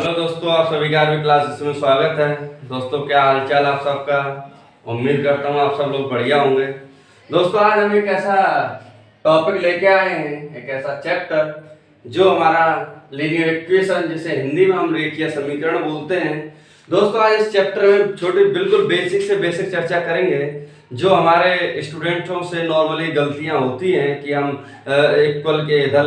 Hello दोस्तों, आप सभी का 11वीं क्लास में स्वागत है। दोस्तों, क्या हालचाल आप सबका। उम्मीद करता हूँ आप सब लोग बढ़िया होंगे। दोस्तों, आज हम एक ऐसा टॉपिक लेके आए हैं, एक ऐसा चैप्टर जो हमारा लीनियर इक्वेशन, जिसे हिंदी में हम रेखीय समीकरण बोलते हैं। दोस्तों, आज इस चैप्टर में छोटी बिल्कुल बेसिक से बेसिक चर्चा करेंगे जो हमारे स्टूडेंटों से नॉर्मली गलतियां होती हैं कि हम इक्वल के इधर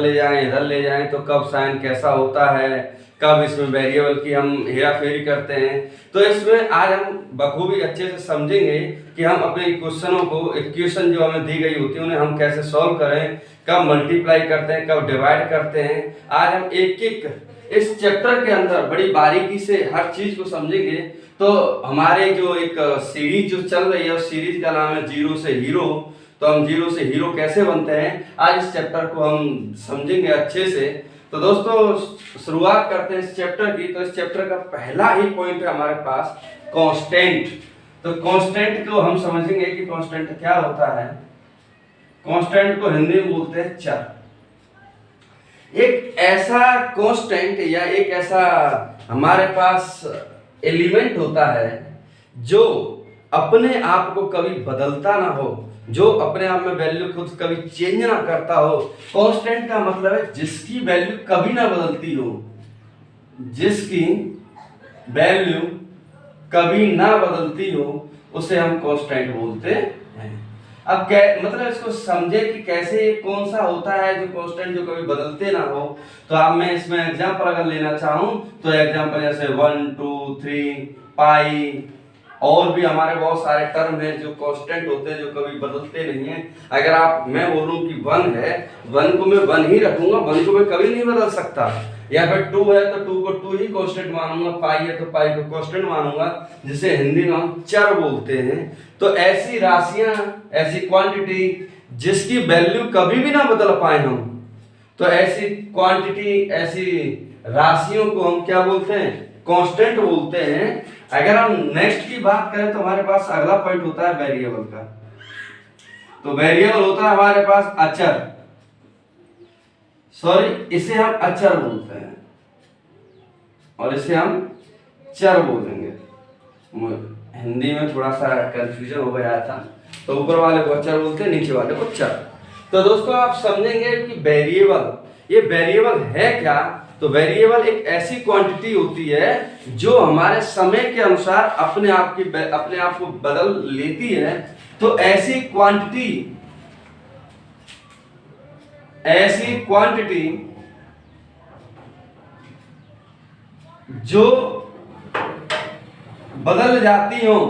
ले जाएं तो कब साइन कैसा होता है, कब इसमें वेरिएबल की हम हेरा फेरी करते हैं। तो इसमें आज हम बखूबी अच्छे से समझेंगे कि हम अपने क्वेश्चनों को, इक्वेशन जो हमें दी गई होती है उन्हें हम कैसे सॉल्व करें, कब मल्टीप्लाई करते हैं, कब डिवाइड करते हैं। आज हम एक एक इस चैप्टर के अंदर बड़ी बारीकी से हर चीज को समझेंगे। तो हमारे जो एक सीरीज जो चल रही है उस सीरीज का नाम है जीरो से हीरो। तो हम जीरो से हीरो कैसे बनते हैं, आज इस चैप्टर को हम समझेंगे अच्छे से। तो दोस्तों, शुरुआत करते हैं इस चैप्टर की। तो इस चैप्टर का पहला ही पॉइंट है हमारे पास कांस्टेंट। तो कांस्टेंट को हम समझेंगे कि कांस्टेंट क्या होता है। कांस्टेंट को हिंदी में बोलते हैं चर। एक ऐसा कांस्टेंट या एक ऐसा हमारे पास एलिमेंट होता है जो अपने आप को कभी बदलता ना हो, जो अपने आप में वैल्यू खुद कभी चेंज ना करता हो। कांस्टेंट का मतलब है जिसकी वैल्यू कभी ना बदलती हो, जिसकी वैल्यू कभी ना बदलती हो उसे हम कांस्टेंट बोलते हैं। अब मतलब इसको समझे कि कैसे कौन सा होता है जो कांस्टेंट जो कभी बदलते ना हो। तो अब मैं इसमें एग्जांपल अगर लेना चाहूं तो एग्जांपल जैसे 1 2 3 पाई, और भी हमारे बहुत सारे टर्म हैं जो कांस्टेंट होते हैं, जो कभी बदलते नहीं हैं। अगर मैं बोलूं कि 1 है, 1 को मैं 1 ही रखूंगा, 1 को मैं कभी नहीं बदल सकता। या फिर 2 है तो 2 को 2 ही कांस्टेंट मानूंगा, पाई है तो पाई को कांस्टेंट मानूंगा, जिसे हिंदी में हम चर बोलते हैं। तो ऐसी राशियां, ऐसी क्वांटिटी जिसकी वैल्यू कभी भी ना बदल पाए हम, तो ऐसी क्वांटिटी, ऐसी राशियों को हम क्या बोलते हैं, कांस्टेंट बोलते हैं। अगर हम नेक्स्ट की बात करें तो हमारे पास अगला पॉइंट होता है वेरिएबल का। तो वेरिएबल होता है हमारे पास अचर, इसे हम अचर बोलते हैं और इसे हम चर बोलेंगे। हिंदी में थोड़ा सा कंफ्यूजन हो गया था, तो ऊपर वाले को अचर बोलते हैं, नीचे वाले को चर। तो दोस्तों, आप समझेंगे कि वेरिएबल, ये वेरिएबल है क्या। तो वेरिएबल एक ऐसी क्वांटिटी होती है जो हमारे समय के अनुसार अपने आप को बदल लेती है। तो ऐसी क्वांटिटी जो बदल जाती हो,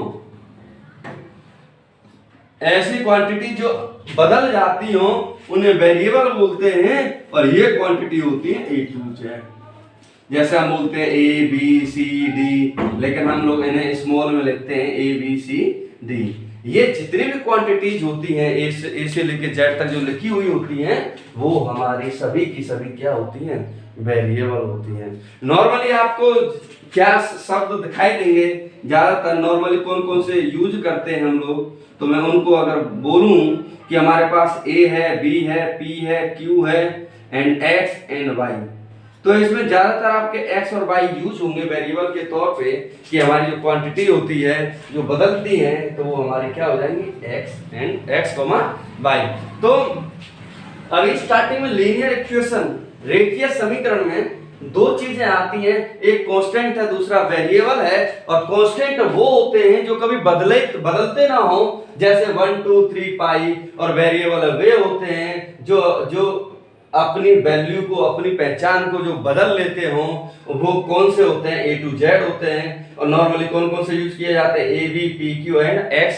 ऐसी क्वांटिटी जो बदल जाती हो उन्हें वेरिएबल बोलते हैं। और ये क्वांटिटी होती है A to Z। जैसे हम बोलते हैं A B C D, लेकिन हम लोग इन्हें स्मॉल में लिखते हैं A B C D। ये जितनी भी क्वांटिटीज होती हैं A से लेकर Z तक जो लिखी हुई होती हैं, वो हमारी सभी की सभी क्या होती हैं, वेरिएबल होती हैं। नॉर्मली आपको क्या शब्द दिखाई देंगे, ज्यादातर नॉर्मली कौन कौन से यूज करते हैं हम लोग, तो मैं उनको अगर बोलूं कि हमारे पास A है, B है, P है, Q है एंड X एंड Y, तो इसमें ज्यादातर आपके X और Y यूज होंगे वेरिएबल के तौर पे कि हमारी जो क्वांटिटी होती है जो बदलती है, तो वो हमारी क्या हो जाएंगी, X, Y। तो अभी स्टार्टिंग में लीनियर इक्वेशन, रेखीय समीकरण में दो चीजें आती हैं, एक कांस्टेंट है, दूसरा वेरिएबल है। और कांस्टेंट वो होते हैं जो कभी बदलते ना हो, जैसे 1 2 3 पाई। और वेरिएबल वे होते हैं जो अपनी वैल्यू को, अपनी पहचान को जो बदल लेते हो। वो कौन से होते हैं, A to Z होते हैं। और नॉर्मली कौन कौन से यूज किए जाते हैं, A B P Q and X,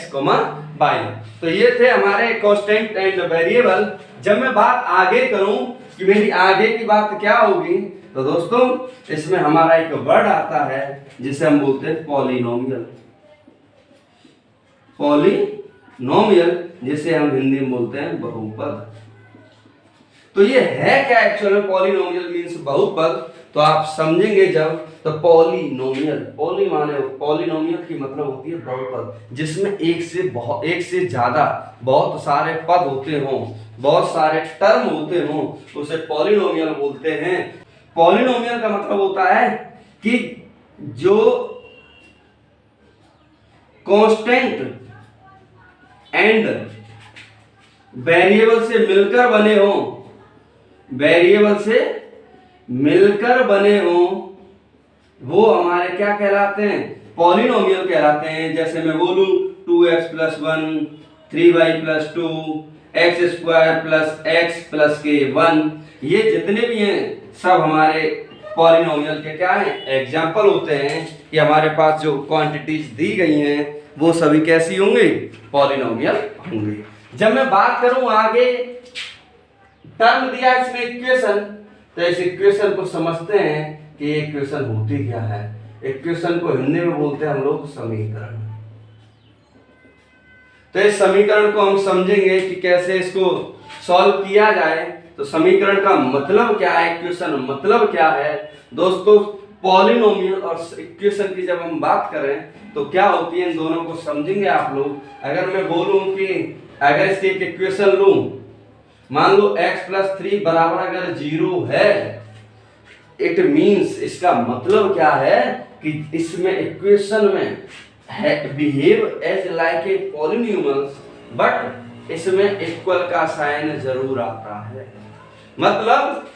Y। तो ये थे हमारे कांस्टेंट एंड वेरिएबल। जब मैं बात आगे करूं कि मेरी आगे की बात क्या होगी, तो दोस्तों इसमें हमारा एक वर्ड आता है जिसे हम बोलते हैं पॉलिनोमियल। पॉलिनोमियल जिसे हम हिंदी में बोलते हैं बहुपद। तो ये है क्या एक्चुअल में, पॉलिनोमियल मींस बहुपद। तो आप समझेंगे जब, तो पॉलिनोमियल की मतलब होती है बहुपद, जिसमें एक से ज्यादा बहुत सारे पद होते हों, बहुत सारे टर्म होते हों, उसे पॉलिनोमियल बोलते हैं। पॉलिनोमियल का मतलब होता है कि जो कांस्टेंट एंड वेरिएबल से मिलकर बने हो, वेरिएबल से मिलकर बने हो, वो हमारे क्या कहलाते हैं, पॉलिनोमियल कहलाते हैं। जैसे मैं बोलूं 2x + 1, 3y + 2, x² + x + k 1, ये जितने भी हैं सब हमारे पॉलिनोमियल के क्या हैं, एग्जाम्पल होते हैं कि हमारे पास जो क्वांटिटीज दी गई हैं वो सभी कैसी होंगी, पॉलिनोमियल होंगे। जब मैं बात करूं आगे, टर्म दिया इसमें इक्वेशन, तो इस इक्वेशन को समझते हैं कि इक्वेशन होती क्या है। इक्वेशन को हिंदी में बोलते हैं हम लोग समीकरण। तो इस समीकरण को हम समझेंगे कि कैसे इसको सॉल्व किया जाए। तो समीकरण का मतलब क्या है, इक्वेशन मतलब क्या है। दोस्तों पॉलिनोमियल और इक्वेशन की जब हम बात करें तो क्या होती है, इन दोनों को समझेंगे आप लोग। अगर मैं बोलूं कि अगर इसकी एक इक्वेशन लूं, मान लो x + 3 बराबर अगर 0 है, इट मींस इसका मतलब क्या है कि इसमें इक्वेशन में behave as like a polynomials, but इसमें इक्वल का साइन जरूर आता है। मतलब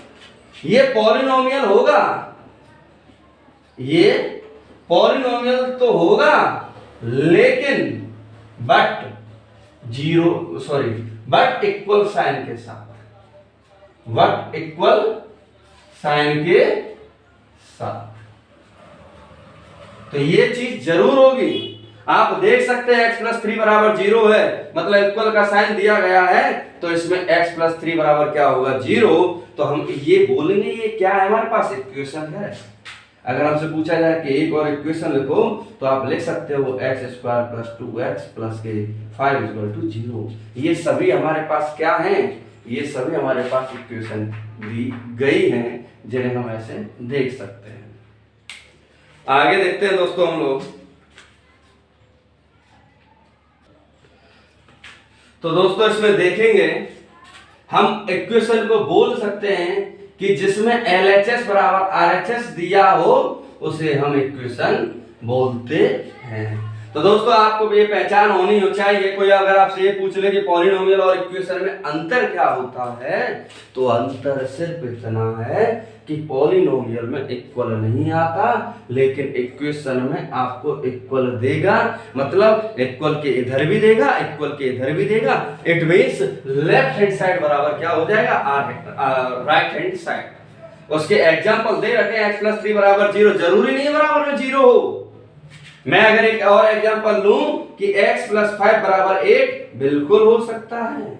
ये पॉलिनोमियल होगा, ये पॉलिनोमियल तो होगा, लेकिन बट इक्वल साइन के साथ, बट इक्वल साइन के साथ। तो ये चीज जरूर होगी। आप देख सकते हैं x + 3 = 0 है, मतलब इक्वल का साइन दिया गया है, तो इसमें x + 3 बराबर क्या होगा, 0। तो हम ये बोलेंगे ये क्या है, हमारे पास इक्वेशन है। अगर हमसे पूछा जाए कि एक और इक्वेशन लिखो, तो आप लिख सकते हो x² + 2x + k 5 = 0। ये सभी हमारे पास क्या हैं, ये सभी हमारे पास इक्वेशन दी गई हैं, जिन्हें हम ऐसे देख सकते हैं। आगे देखते हैं दोस्तों हम लोग। तो दोस्तों इसमें देखेंगे हम इक्वेशन को बोल सकते हैं कि जिसमें LHS = RHS दिया हो उसे हम इक्वेशन बोलते हैं। तो दोस्तों आपको ये पहचान होनी हो चाहिए। कोई अगर आपसे ये पूछ ले कि पॉलिनोमियल और इक्वेशन में अंतर क्या होता है, तो अंतर सिर्फ इतना है कि पॉलिनोमियल में इक्वल नहीं आता, लेकिन इक्वेशन में आपको इक्वल देगा। मतलब इक्वल के इधर भी देगा, इक्वल के इधर भी देगा। It means left hand side बराबर क्या हो जाएगा, राइट हैंड साइड। उसके एग्जांपल दे रखे हैं x + 3 = 0, जरूरी नहीं है बराबर में 0 हो। मैं अगर एक और एग्जांपल लूं कि x + 5 = 8, बिल्कुल हो सकता है।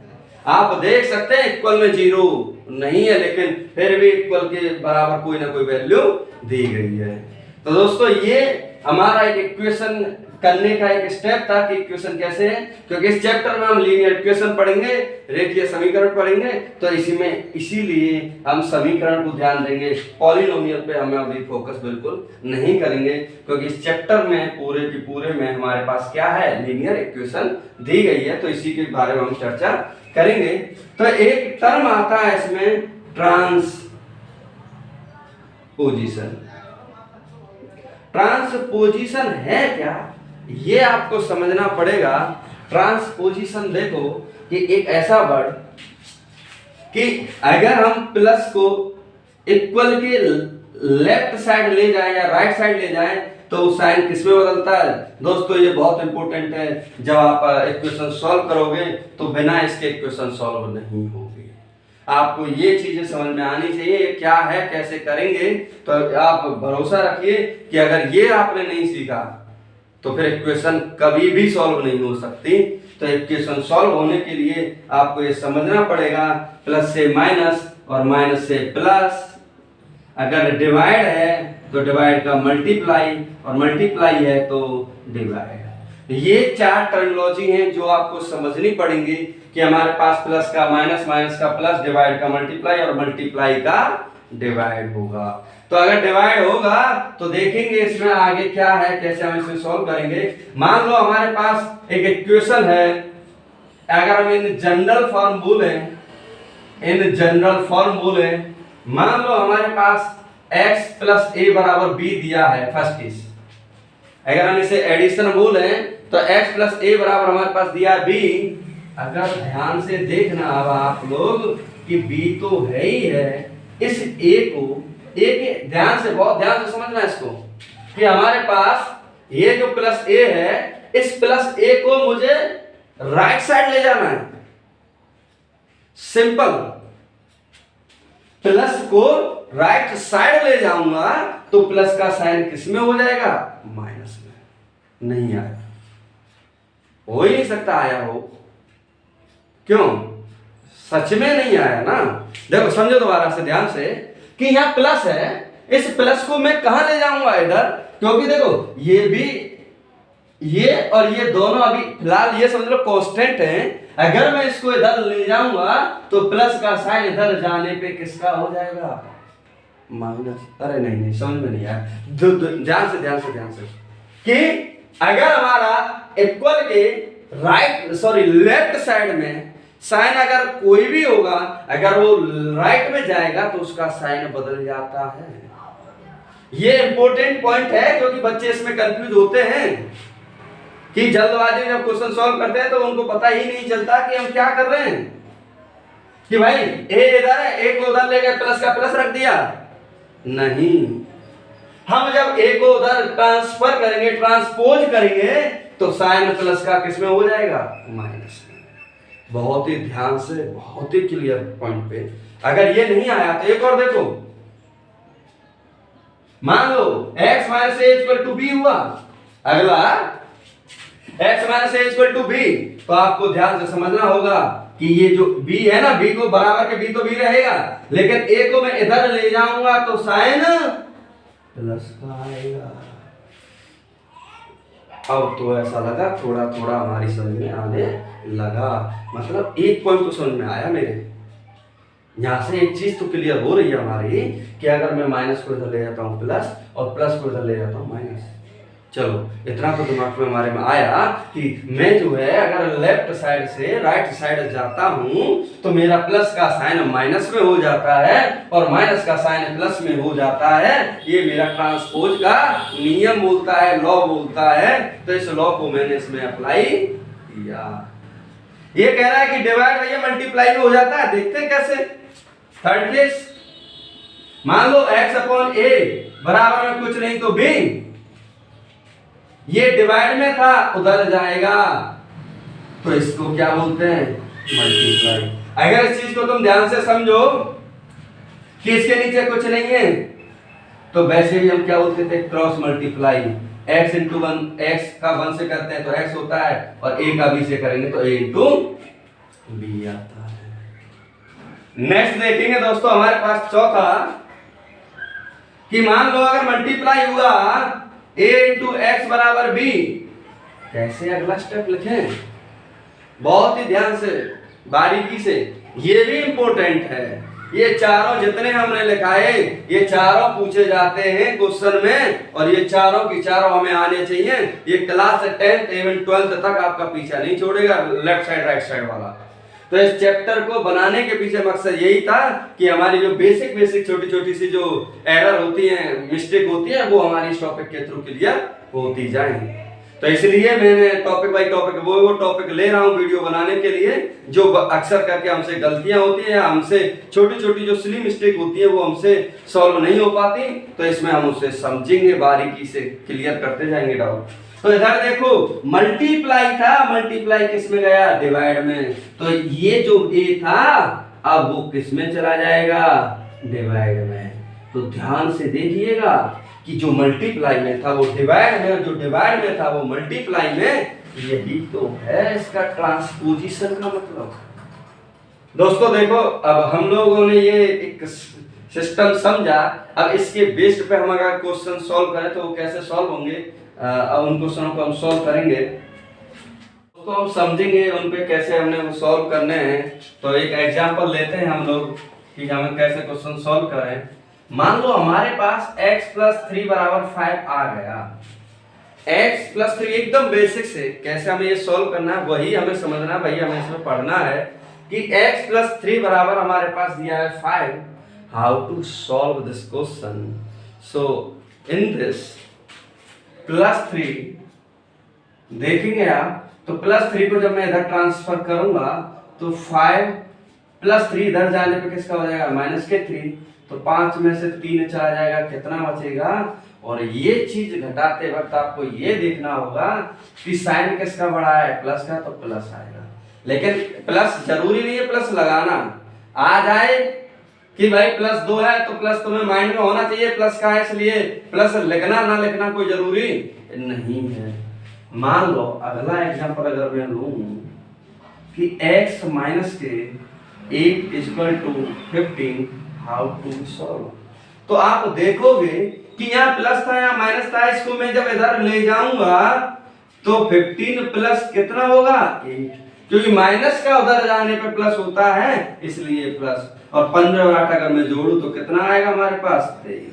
आप देख सकते हैं इक्वल में 0 नहीं है, लेकिन फिर भी इक्वल के बराबर कोई ना कोई वैल्यू दी गई है। तो दोस्तों ये हमारा एक इक्वेशन करने का एक स्टेप था कि इक्वेशन कैसे है, क्योंकि इस चैप्टर में हम लीनियर इक्वेशन पढ़ेंगे, रेखीय समीकरण पढ़ेंगे, तो इसीलिए हम समीकरण को ध्यान देंगे। पॉलिनोमियल पे हम अभी फोकस बिल्कुल नहीं करेंगे, क्योंकि इस चैप्टर में पूरे के पूरे में हमारे पास क्या है, लीनियर इक्वेशन दी गई है। तो इसी के बारे में हम चर्चा करेंगे। तो एक टर्म आता है इसमें ट्रांसपोजिशन। ट्रांसपोजिशन है क्या, ये आपको समझना पड़ेगा। ट्रांसपोजिशन देखो कि एक ऐसा वर्ड कि अगर हम प्लस को इक्वल के लेफ्ट साइड ले जाएं या राइट साइड ले जाएं तो साइन किसमें बदलता है। दोस्तों ये बहुत इंपॉर्टेंट है। जब आप इक्वेशन सॉल्व करोगे तो बिना इसके इक्वेशन सॉल्व नहीं होगी। आपको ये चीजें समझ में आनी चाहिए, क्या है कैसे करेंगे। तो आप भरोसा रखिए कि अगर ये आपने नहीं सीखा तो फिर इक्वेशन कभी भी सॉल्व नहीं हो सकती। तो इक्वेशन सॉल्व होने के लिए आपको ये समझना पड़ेगा, प्लस से माइनस और माइनस से प्लस। अगर डिवाइड है तो डिवाइड का मल्टीप्लाई, और मल्टीप्लाई है तो डिवाइड। ये चार टर्मिनोलॉजी हैं जो आपको समझनी पड़ेंगी कि हमारे पास प्लस का माइनस, माइनस का प्लस, डिवाइड का मल्टीप्लाई और मल्टीप्लाई का डिवाइड होगा। तो अगर डिवाइड होगा तो देखेंगे इसमें आगे क्या है, कैसे हम इसे सॉल्व करेंगे। मान लो हमारे पास एक इक्वेशन है, अगर हम इन जनरल फॉर्म बोले, मान लो हमारे पास x प्लस a बराबर b दिया है फर्स्ट केस, अगर हम इसे एडिशन बोले तो x प्लस a बराबर हमारे पास दिया है b। अगर ध्यान से देखना अब आप लोग कि b तो है ही है, इस a को a के ध्यान से, बहुत ध्यान से समझना इसको, कि हमारे पास ये जो प्लस a है, इस प्लस a को मुझे राइट साइड ले जाना है। सिंपल, प्लस को राइट साइड ले जाऊंगा तो प्लस का साइन किस में हो जाएगा? माइनस में। नहीं आया, हो ही नहीं सकता आया हो, क्यों? सच में नहीं आया ना। देखो समझो दोबारा से ध्यान से कि यहां प्लस है, इस प्लस को मैं कहां ले जाऊंगा? इधर, क्योंकि देखो ये भी, ये और ये दोनों अभी फिलहाल ये समझ लो कांस्टेंट हैं। अगर मैं इसको इधर ले जाऊंगा तो प्लस का साइन इधर जाने पे किसका हो जाएगा? माइनस। अरे नहीं, समझ में नहीं आया, ध्यान से कि अगर हमारा इक्वल के लेफ्ट साइड में साइन अगर कोई भी होगा, अगर वो राइट में जाएगा तो उसका साइन बदल जाता है। ये इंपॉर्टेंट पॉइंट है, क्योंकि बच्चे इसमें कंफ्यूज होते हैं कि जल्दबाजी में जब क्वेश्चन सॉल्व करते हैं तो उनको पता ही नहीं चलता कि हम क्या कर रहे हैं। कि भाई ए इधर है, ए को उधर ले गए, प्लस का प्लस रख दिया। नहीं, हम जब ए को उधर ट्रांसफर करेंगे, ट्रांसपोज करेंगे, तो साइन प्लस का किस में हो जाएगा? माइनस में। बहुत ही ध्यान से, बहुत ही क्लियर पॉइंट पे। अगर ये नहीं आया तो एक और देखो, मान लो x minus A equal to B हुआ। अगला x minus A equal to B, तो आपको ध्यान से समझना होगा कि ये जो b है ना, b को बराबर के b तो b रहेगा, लेकिन a को मैं इधर ले जाऊंगा तो साइन प्लस का आएगा। अब तो ऐसा लगा थोड़ा थोड़ा हमारी समझ में आने लगा, मतलब एक पॉइंट तो समझ में आया मेरे। यहां से एक चीज तो क्लियर हो रही है हमारी कि अगर मैं माइनस को इधर ले जाता हूं प्लस और प्लस को इधर ले जाता हूं माइनस। चलो इतना तो दिमाग में हमारे में आया कि मैं जो है अगर लेफ्ट साइड से राइट साइड जाता हूं तो मेरा प्लस का साइन माइनस में हो जाता है और माइनस का साइन प्लस में हो जाता है। ये मेरा ट्रांसपोज का नियम बोलता है, लॉ बोलता है। तो इस लॉ को मैंने इसमें अप्लाई किया। ये कह रहा है कि डिवाइड भैया मल्टीप्लाई में हो जाता है, देखते हैं कैसे। थर्ड केस, मान लो x अपॉन a बराबर में कुछ नहीं तो b, ये डिवाइड में था उधर जाएगा तो इसको क्या बोलते हैं? मल्टीप्लाई। अगर इस चीज को तुम ध्यान से समझो कि इसके नीचे कुछ नहीं है तो वैसे भी हम क्या बोलते थे? Cross multiply. x into one, x का 1 से करते हैं तो x होता है और a का b से करेंगे तो a इंटू b आता है। नेक्स्ट देखेंगे दोस्तों हमारे पास चौथा कि मान लो अगर मल्टीप्लाई हुआ a इंटू एक्स बराबर b, कैसे अगला स्टेप लिखें? बहुत ही ध्यान से, बारीकी से, ये भी इंपॉर्टेंट है। ये चारों जितने हमने लिखाए ये चारों पूछे जाते हैं क्वेश्चन में और ये चारों की चारों हमें आने चाहिए। ये क्लास 10th एवं 12th तक आपका पीछा नहीं छोड़ेगा, लेफ्ट साइड राइट साइड वाला। तो इस चैप्टर को बनाने के पीछे मकसद यही था कि हमारी जो बेसिक छोटी छोटी सी जो एरर होती है, मिस्टेक होती है, वो हमारी इस टॉपिक के थ्रू क्लियर होती जाए। तो इसलिए मैंने टॉपिक बाय टॉपिक वो टॉपिक ले रहा हूँ वीडियो बनाने के लिए, जो अक्सर करके हमसे गलतियां होती हैं, हमसे छोटी छोटी जो सिली मिस्टेक होती है वो हमसे सॉल्व नहीं हो पाती। तो इसमें हम उसे समझेंगे, बारीकी से क्लियर करते जाएंगे डाउट। तो इधर देखो मल्टीप्लाई था, मल्टीप्लाई किस में गया? डिवाइड में। तो ये जो a था अब वो किस में चला जाएगा? डिवाइड में। तो ध्यान से देखिएगा कि जो मल्टीप्लाई में था वो डिवाइड में, जो डिवाइड में था वो मल्टीप्लाई में। यही तो है इसका ट्रांसपोजिशन का मतलब। दोस्तों देखो अब हम लोगों ने ये एक सिस्टम समझा, अब इसके बेस्ड पे हम अगर क्वेश्चन सॉल्व करें तो वो कैसे सॉल्व होंगे, अब उन क्वेश्चनों को हम सॉल्व करेंगे तो हम समझेंगे उन पे कैसे हमने वो सॉल्व करने हैं। तो एक एग्जांपल लेते हैं हम लोग कि हमें कैसे क्वेश्चन सॉल्व करें। मान लो हमारे पास x प्लस 3 बराबर 5 आ गया। x प्लस 3 एकदम बेसिक से कैसे हमें ये सॉल्व करना है वही हमें समझना है, वही हमें इसमें पढ़ना है कि x प्लस 3 बराबर हमारे पास दिया है 5। how to solve this question. So in this +3 देखेंगे आप, तो +3 को जब मैं इधर ट्रांसफर करूंगा तो 5 +3 इधर जाने पे किसका हो जाएगा -3, तो 5 में से 3 चला जाएगा, कितना बचेगा। और ये चीज घटाते वक्त आपको ये देखना होगा कि साइन किसका बड़ा है, प्लस का, तो प्लस आएगा। लेकिन प्लस जरूरी नहीं है प्लस लगाना, आ जाए कि भाई +2 है तो प्लस तुम्हें माइंड में होना चाहिए प्लस का है, इसलिए प्लस लिखना ना लिखना कोई जरूरी नहीं है। मान लो अगला एग्जांपल अगर मैं लूं कि x माइनस के 8 equal to 15, how to solve. तो आप देखोगे कि यहाँ प्लस था यहाँ माइनस था, इसको मैं जब इधर ले जाऊंगा तो 15 प्लस कितना होगा 8, क्योंकि माइनस का उधर जाने पे प्लस होता है इसलिए प्लस, और 15 और 8 अगर मैं जोड़ू तो कितना आएगा हमारे पास 23।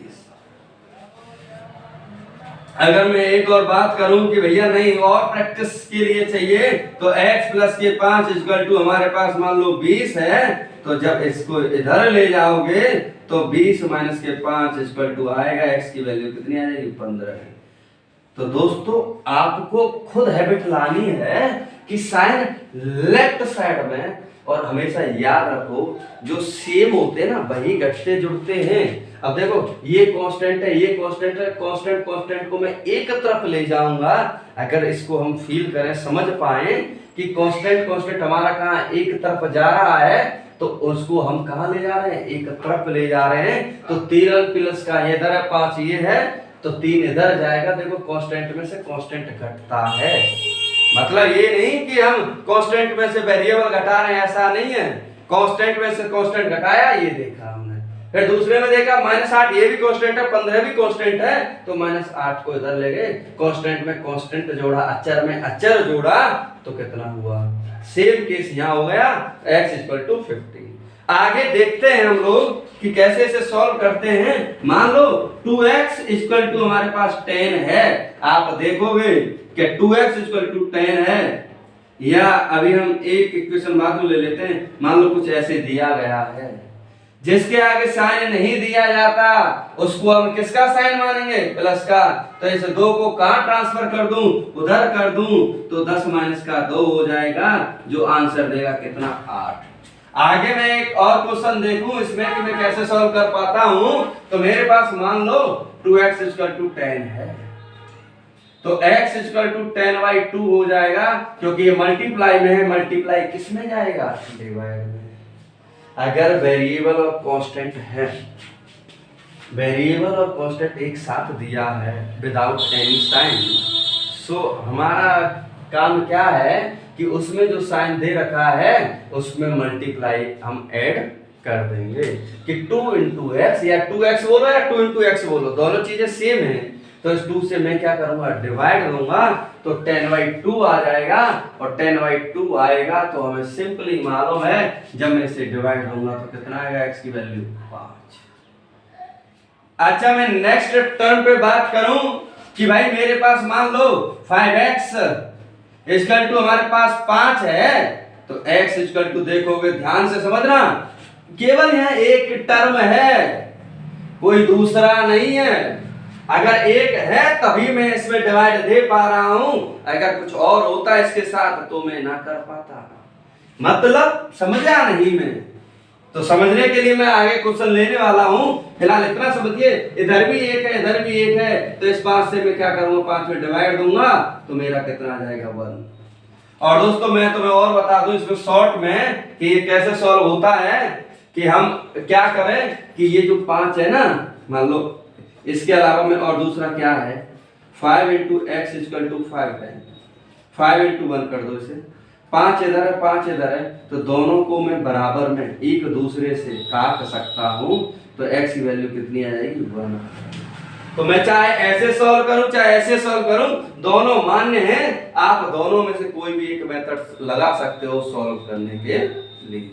अगर मैं एक और बात करूं कि भैया नहीं और प्रैक्टिस के लिए चाहिए तो x प्लस के 5 इक्वल टू हमारे पास मान लो 20 है, तो जब इसको इधर ले जाओगे तो 20 माइनस के 5 इक्वल टू आएगा, x की वैल्यू कितनी आ जाएगी 15। तो दोस्तों आपको खुद हैबिट लानी है कि साइन लेफ्ट साइड में, और हमेशा याद रखो जो सेम होते हैं ना वही घटते जुड़ते हैं। अब देखो ये कांस्टेंट है, ये कांस्टेंट है, कांस्टेंट को मैं एक तरफ ले जाऊंगा, अगर इसको हम फील करें समझ पाए कि कांस्टेंट हमारा कहाँ एक तरफ जा रहा है, तो उसको हम कहाँ ले जा रहे हैं, एक तरफ ले जा रहे हैं। तो 13 प्लस का इधर है 5 ये है, तो 3 इधर जाएगा। देखो कांस्टेंट में से कांस्टेंट घटता है, मतलब ये नहीं कि हम कांस्टेंट में से वेरिएबल घटा रहे हैं, ऐसा नहीं है। कांस्टेंट में से कांस्टेंट घटाया, ये देखा हमने, फिर दूसरे में देखा -8 ये भी कांस्टेंट है, 15 भी कांस्टेंट है, तो -8 को इधर ले गए, कांस्टेंट में कांस्टेंट जोड़ा, अचर में अचर जोड़ा, तो कितना हुआ। सेम केस यहाँ हो गया, x = 50। आगे देखते हैं हम लोग कि कैसे इसे सॉल्व करते हैं। मान लो 2x = हमारे पास 10 है, आप देखोगे कि 2x = 10 है, या अभी हम एक इक्वेशन बाद में ले लेते हैं। मान लो कुछ ऐसे दिया गया है जिसके आगे साइन नहीं दिया जाता उसको हम किसका साइन मानेंगे, प्लस का। तो इस 2 को कहां ट्रांसफर कर दूं, उधर कर दूं, तो 10 माइनस का 2 हो जाएगा, जो आंसर देगा कितना 8। आगे मैं एक और क्वेश्चन देखूं इसमें कि मैं कैसे सॉल्व कर पाता हूं। तो मेरे पास मान लो 2x = 10 है, तो x = 10/2 हो जाएगा, क्योंकि ये मल्टीप्लाई में है, मल्टीप्लाई किस में जाएगा, डिवाइड में। अगर वेरिएबल और कांस्टेंट है, वेरिएबल और कांस्टेंट एक साथ दिया है विदाउट एनी साइन, सो हमारा काम क्या है कि उसमें जो साइन दे रखा है उसमें मल्टीप्लाई हम ऐड कर देंगे कि 2 × x, या 2x बोलो या 2 × x बोलो, दोनों चीजें सेम है। तो इस 2 से मैं क्या करूंगा, डिवाइड लूंगा, तो 10/2 आ जाएगा, और 10/2 आएगा तो हमें सिंपली मालूम है जब मैं इसे डिवाइड लूंगा तो कितना आएगा, x की वैल्यू 5। अच्छा मैं नेक्स्ट टर्म पे बात करूं कि भाई मेरे पास मान लो 5x = हमारे पास 5 है, तो x = देखोगे ध्यान से समझना, केवल यहाँ एक टर्म है, कोई दूसरा नहीं है। अगर एक है तभी मैं इसमें डिवाइड दे पा रहा हूं, अगर कुछ और होता इसके साथ तो मैं ना कर पाता। मतलब समझा नहीं मैं, तो समझने के लिए मैं आगे क्वेश्चन लेने वाला हूं। फिलहाल इतना समझिए, इधर भी एक है इधर भी एक है, तो इस 5 से मैं क्या करूंगा, 5 में डिवाइड दूंगा, तो मेरा कितना आ जाएगा 1। और दोस्तों मैं तुम्हें और बता दूं इसमें शॉर्ट में कि ये कैसे सॉल्व होता है, कि हम क्या करें कि ये जो 5 है ना, मान लो इसके अलावा में और दूसरा क्या है, 5 × x = 5 है, 5 × 1 कर दो इसे, 5 इधर है 5 इधर है, तो दोनों को मैं बराबर में एक दूसरे से काट सकता हूं, तो x की वैल्यू कितनी आ जाएगी 1। तो मैं चाहे ऐसे सॉल्व करूं चाहे ऐसे सॉल्व करूं, दोनों मान्य हैं। आप दोनों में से कोई भी एक मेथड लगा सकते हो सॉल्व करने के लिए।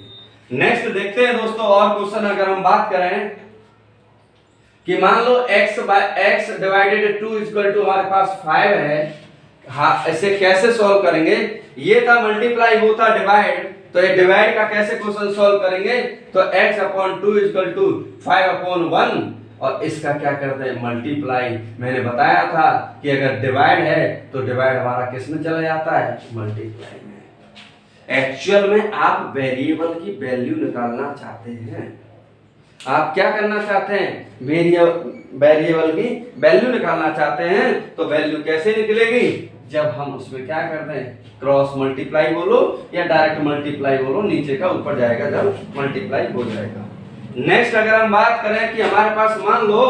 नेक्स्ट देखते हैं दोस्तों और क्वेश्चन। अगर हम बात करें कि मान लो x / 2 = हमारे पास 5 है, हाँ इसे कैसे सॉल्व करेंगे। ये था मल्टीप्लाई, वो था डिवाइड, तो ये डिवाइड का कैसे क्वेश्चन सॉल्व करेंगे, तो x upon 2 equal to 5 upon 1 और इसका क्या करते हैं मल्टीप्लाई। मैंने बताया था कि अगर डिवाइड है तो डिवाइड हमारा किस में चला जाता है, मल्टीप्लाई में। एक्चुअल में आप वेरिएबल की वैल्यू निकालना चाहते हैं, आप क्या करना चाहते हैं, वेरिएबल की वैल्यू निकालना चाहते हैं, तो वैल्यू कैसे निकलेगी, जब हम उसमें क्या करते हैं क्रॉस मल्टीप्लाई बोलो या डायरेक्ट मल्टीप्लाई बोलो, नीचे का ऊपर जाएगा जब मल्टीप्लाई हो जाएगा। नेक्स्ट अगर हम बात करें कि हमारे पास मान लो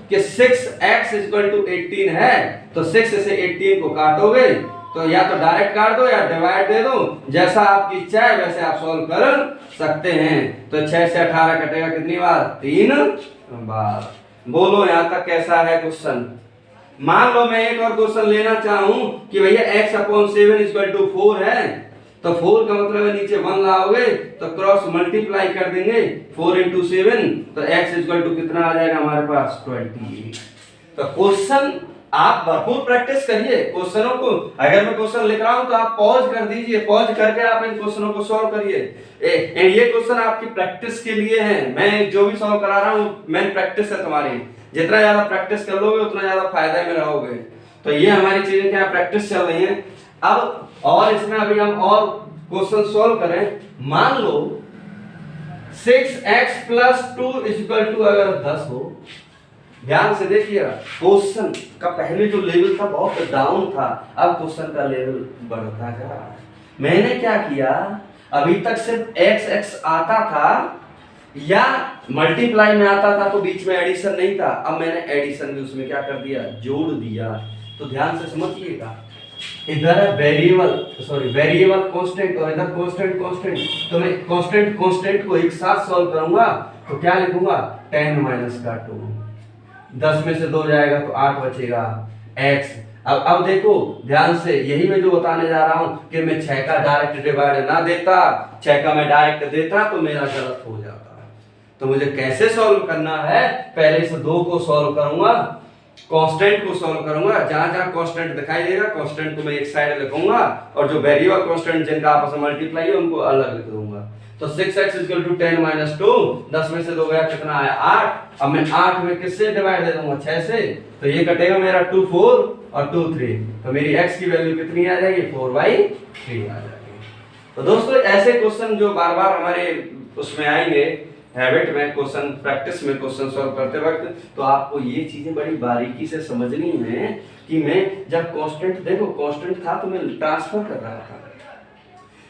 कि 6x इक्वल टू 18 है, तो 6 से 18 को काटोगे तो या तो डायरेक्ट काट दो या डिवाइड दे दो, जैसा आपकी इच्छा है वैसे आप सॉल्व कर सकते हैं। तो 6 से 18 कटेगा कितनी बार, 3 बार। बोलो यहां तक कैसा है क्वेश्चन। मान लो मैं एक और क्वेश्चन लेना चाहूं कि भैया x अपॉन 7 इक्वल टू 4 है, तो 4 का मतलब है नीचे 1 लाओगे तो क्रॉस मल्टीप्लाई कर देंगे 4 इंटू 7, तो x इक्वल टू कितना आ जाएगा हमारे पास 28। तो क्वेश्चन आप भरपूर प्रैक्टिस करिए क्वेश्चनों को। अगर मैं क्वेश्चन लिख रहा हूं तो आप पॉज कर दीजिए, पॉज करके आप इन क्वेश्चनों को सॉल्व करिए। ये क्वेश्चन आपकी प्रैक्टिस के लिए है, मैं जो भी सॉल्व करा रहा हूं मेन प्रैक्टिस है तुम्हारी। जितना ज्यादा प्रैक्टिस कर लोगे उतना ज्यादा फायदा में रहोगे। तो ये हमारी चीजें क्या प्रैक्टिस चल रही है। अब और इसमें अभी हम और क्वेश्चन सॉल्व करें। मान लो 6x प्लस 2 इक्वल टू अगर 10 हो, ध्यान से देखिएगा क्वेश्चन का पहले जो लेवल था बहुत डाउन था, अब क्वेश्चन का लेवल बढ़ता जा रहा है। मैंने क्या किया, अभी तक सिर्फ x आता था या मल्टीप्लाई में आता था तो बीच में एडिशन नहीं था, अब मैंने एडिशन भी उसमें क्या कर दिया, जोड़ दिया। तो ध्यान से समझिएगा, इधर है वेरिएबल कांस्टेंट और इधर कांस्टेंट कांस्टेंट, तो मैं कांस्टेंट को एक साथ सॉल्व करूंगा तो क्या लिखूंगा 10 माइनस का 2, 10 में से 2 जाएगा तो 8 बचेगा x। अब देखो ध्यान से, यही मैं जो बताने जा रहा हूं कि मैं 6 का डायरेक्ट डिवाइड ना देता, 6 का मैं डायरेक्ट देता तो मेरा गलत हो जाता। तो मुझे कैसे सॉल्व करना है, पहले इस 2 को सॉल्व करूंगा, कांस्टेंट को सॉल्व करूंगा, जहां जहां कांस्टेंट दिखाई देगा कांस्टेंट को मैं एक साइड लिखूंगा और जो वेरिएबल कांस्टेंट जिनका आपस में मल्टीप्लाई है उनको अलग लिख दूंगा। तो 6x 10 माइनस 2, 10 में से 2 गया कितना आया 8। अब मैं 8 में किससे डिवाइड दे दूंगा 6 से, तो ये कटेगा मेरा 2 4 और 2 3, तो मेरी x की वैल्यू कितनी आ जाएगी 4/3 आ जाएगी। तो दोस्तों ऐसे क्वेश्चन जो बार बार हमारे उसमें आएंगे हैबिट में, क्वेश्चन प्रैक्टिस में क्वेश्चन सॉल्व करते वक्त, तो आपको ये चीजें बड़ी बारीकी से समझनी है कि मैं जब कांस्टेंट, देखो कांस्टेंट था तो मैं ट्रांसफर कर रहा था,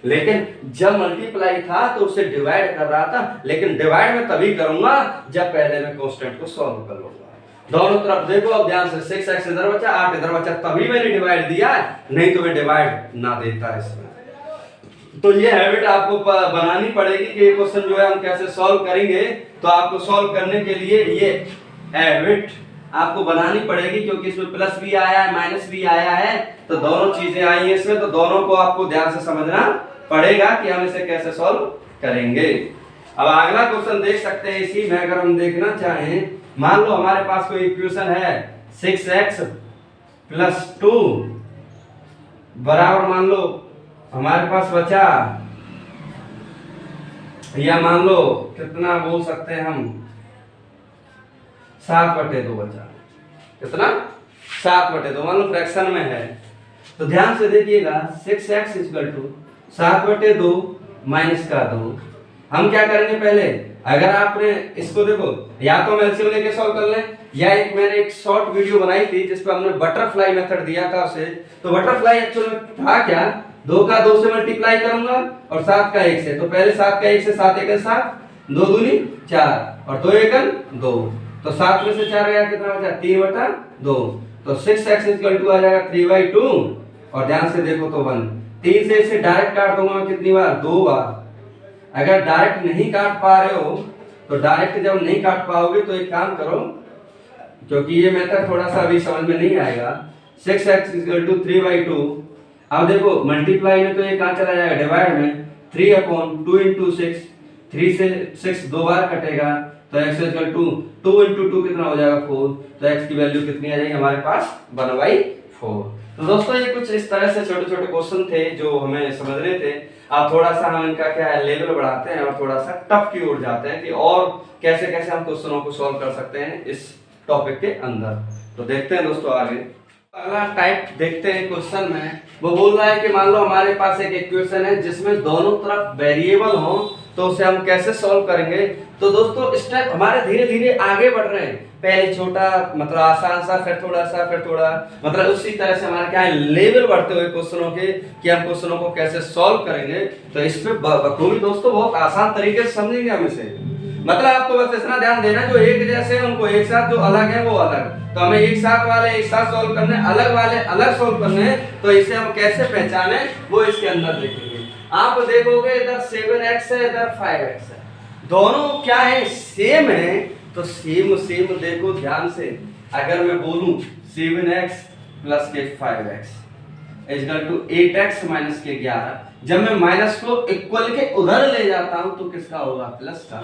लेकिन जब मल्टीप्लाई था तो उसे डिवाइड कर रहा था, लेकिन डिवाइड में तभी करूंगा जब पहले मैं कांस्टेंट को सॉल्व कर लूंगा। दोनों तरफ देखो, अब ध्यान से 6x इधर बचा 8 इधर बचा, तभी मैंने डिवाइड दिया, नहीं तो मैं डिवाइड ना देता इसमें। तो ये हैबिट आपको बनानी पड़ेगी कि ये क्वेश्चन जो है हम कैसे सॉल्व करेंगे। तो आपको सॉल्व करने के लिए ये हैबिट आपको बनानी पड़ेगी, क्योंकि इसमें प्लस भी आया है माइनस भी आया है, तो दोनों चीजें आई हैं इसमें, तो दोनों को आपको ध्यान से समझना पड़ेगा कि हम इसे कैसे सॉल्व करेंगे। अब अगला क्वेश्चन देख सकते हैं इसी में, अगर हम देखना चाहें, मान लो हमारे पास कोई इक्वेशन है 6x प्लस 2 बराबर, मान लो हमारे पास बचा, या मान लो कितना बोल सकते हैं हम 7/2 बचा, कितना 7/2, मान लो फ्रैक्शन में है। तो ध्यान से देखिएगा 6x इक्वल टू 7/2 माइनस का 2। हम क्या करेंगे, पहले अगर आपने इसको देखो, या तो हम एलसीएम लेके सॉल्व कर लें, या एक मैंने एक शॉर्ट वीडियो बनाई थी जिसपे हमने बटरफ्लाई मेथड दिया था उसे। तो बटरफ्लाई एक्चुअल में था क्या, 2 का 2 से मल्टीप्लाई करूंगा और 7 का 1 से, तो पहले 7 का 1 से 7 1 7, 2 दूनी 4 और 2 1 2, तो 7 में से 4 गया कितना बचा 3/2, तो 6x इक्वल टू आ जाएगा 3/2 और ध्यान से देखो तो 1, 3 से इसे डायरेक्ट काट दूंगा कितनी बार 2 बार। अगर डायरेक्ट नहीं काट पा रहे हो तो डायरेक्ट जब नहीं काट पाओगे तो एक काम करो, क्योंकि ये मेथड थोड़ा सा अभी समझ में नहीं आएगा, 6x इक्वल टू 3/2। अब देखो मल्टीप्लाई में तो ये कहां चला जाएगा डिवाइड में, 3/2 इंटू 6, 3 से 6 2 बार कटेगा, तो x इक्वल टू 2 इंटू 2 कितना हो जाएगा 4, तो x की वैल्यू कितनी आ जाएगी हमारे पास 1/4। तो दोस्तों ये कुछ इस तरह से छोटे छोटे क्वेश्चन थे जो हमें समझने थे। अब थोड़ा सा हम इनका क्या है लेवल बढ़ाते हैं और थोड़ा सा टफ की ओर जाते हैं कि और कैसे कैसे हम क्वेश्चनों को सॉल्व कर सकते हैं इस टॉपिक के अंदर। तो देखते हैं दोस्तों आगे। अगला टाइप देखते हैं क्वेश्चन में। वो बोल रहा है कि मान लो हमारे पास एक इक्वेशन है जिसमें दोनों तरफ वेरिएबल हो, तो उसे हम कैसे सॉल्व करेंगे। तो दोस्तों स्टेप हमारे धीरे धीरे आगे बढ़ रहे हैं। पहले छोटा मतलब आसान सा, फिर थोड़ा मतलब उसी तरह से हमारे क्या है लेवल बढ़ते हुए क्वेश्चनों के कि हम क्वेश्चनों को कैसे सॉल्व करेंगे। तो इस पे बखूबी दोस्तों बहुत आसान तरीके से समझेंगे हम इसे। मतलब आपको बस इतना ध्यान देना जो एक जैसे हैं उनको एक साथ, जो अलग है वो अलग। तो हमें एक साथ वाले एक साथ सॉल्व करने, अलग वाले अलग सॉल्व करने। तो इसे हम कैसे पहचाने वो इसके अंदर देखेंगे। आप देखोगे इधर 7x है, इधर 5x है, दोनों क्या है सेम है। तो सेम सेम देखो ध्यान से। अगर मैं बोलूं 7x प्लस के 5x equal to 8x minus के 11, जब मैं माइनस को इक्वल के उधर ले जाता हूं तो किसका होगा प्लस का।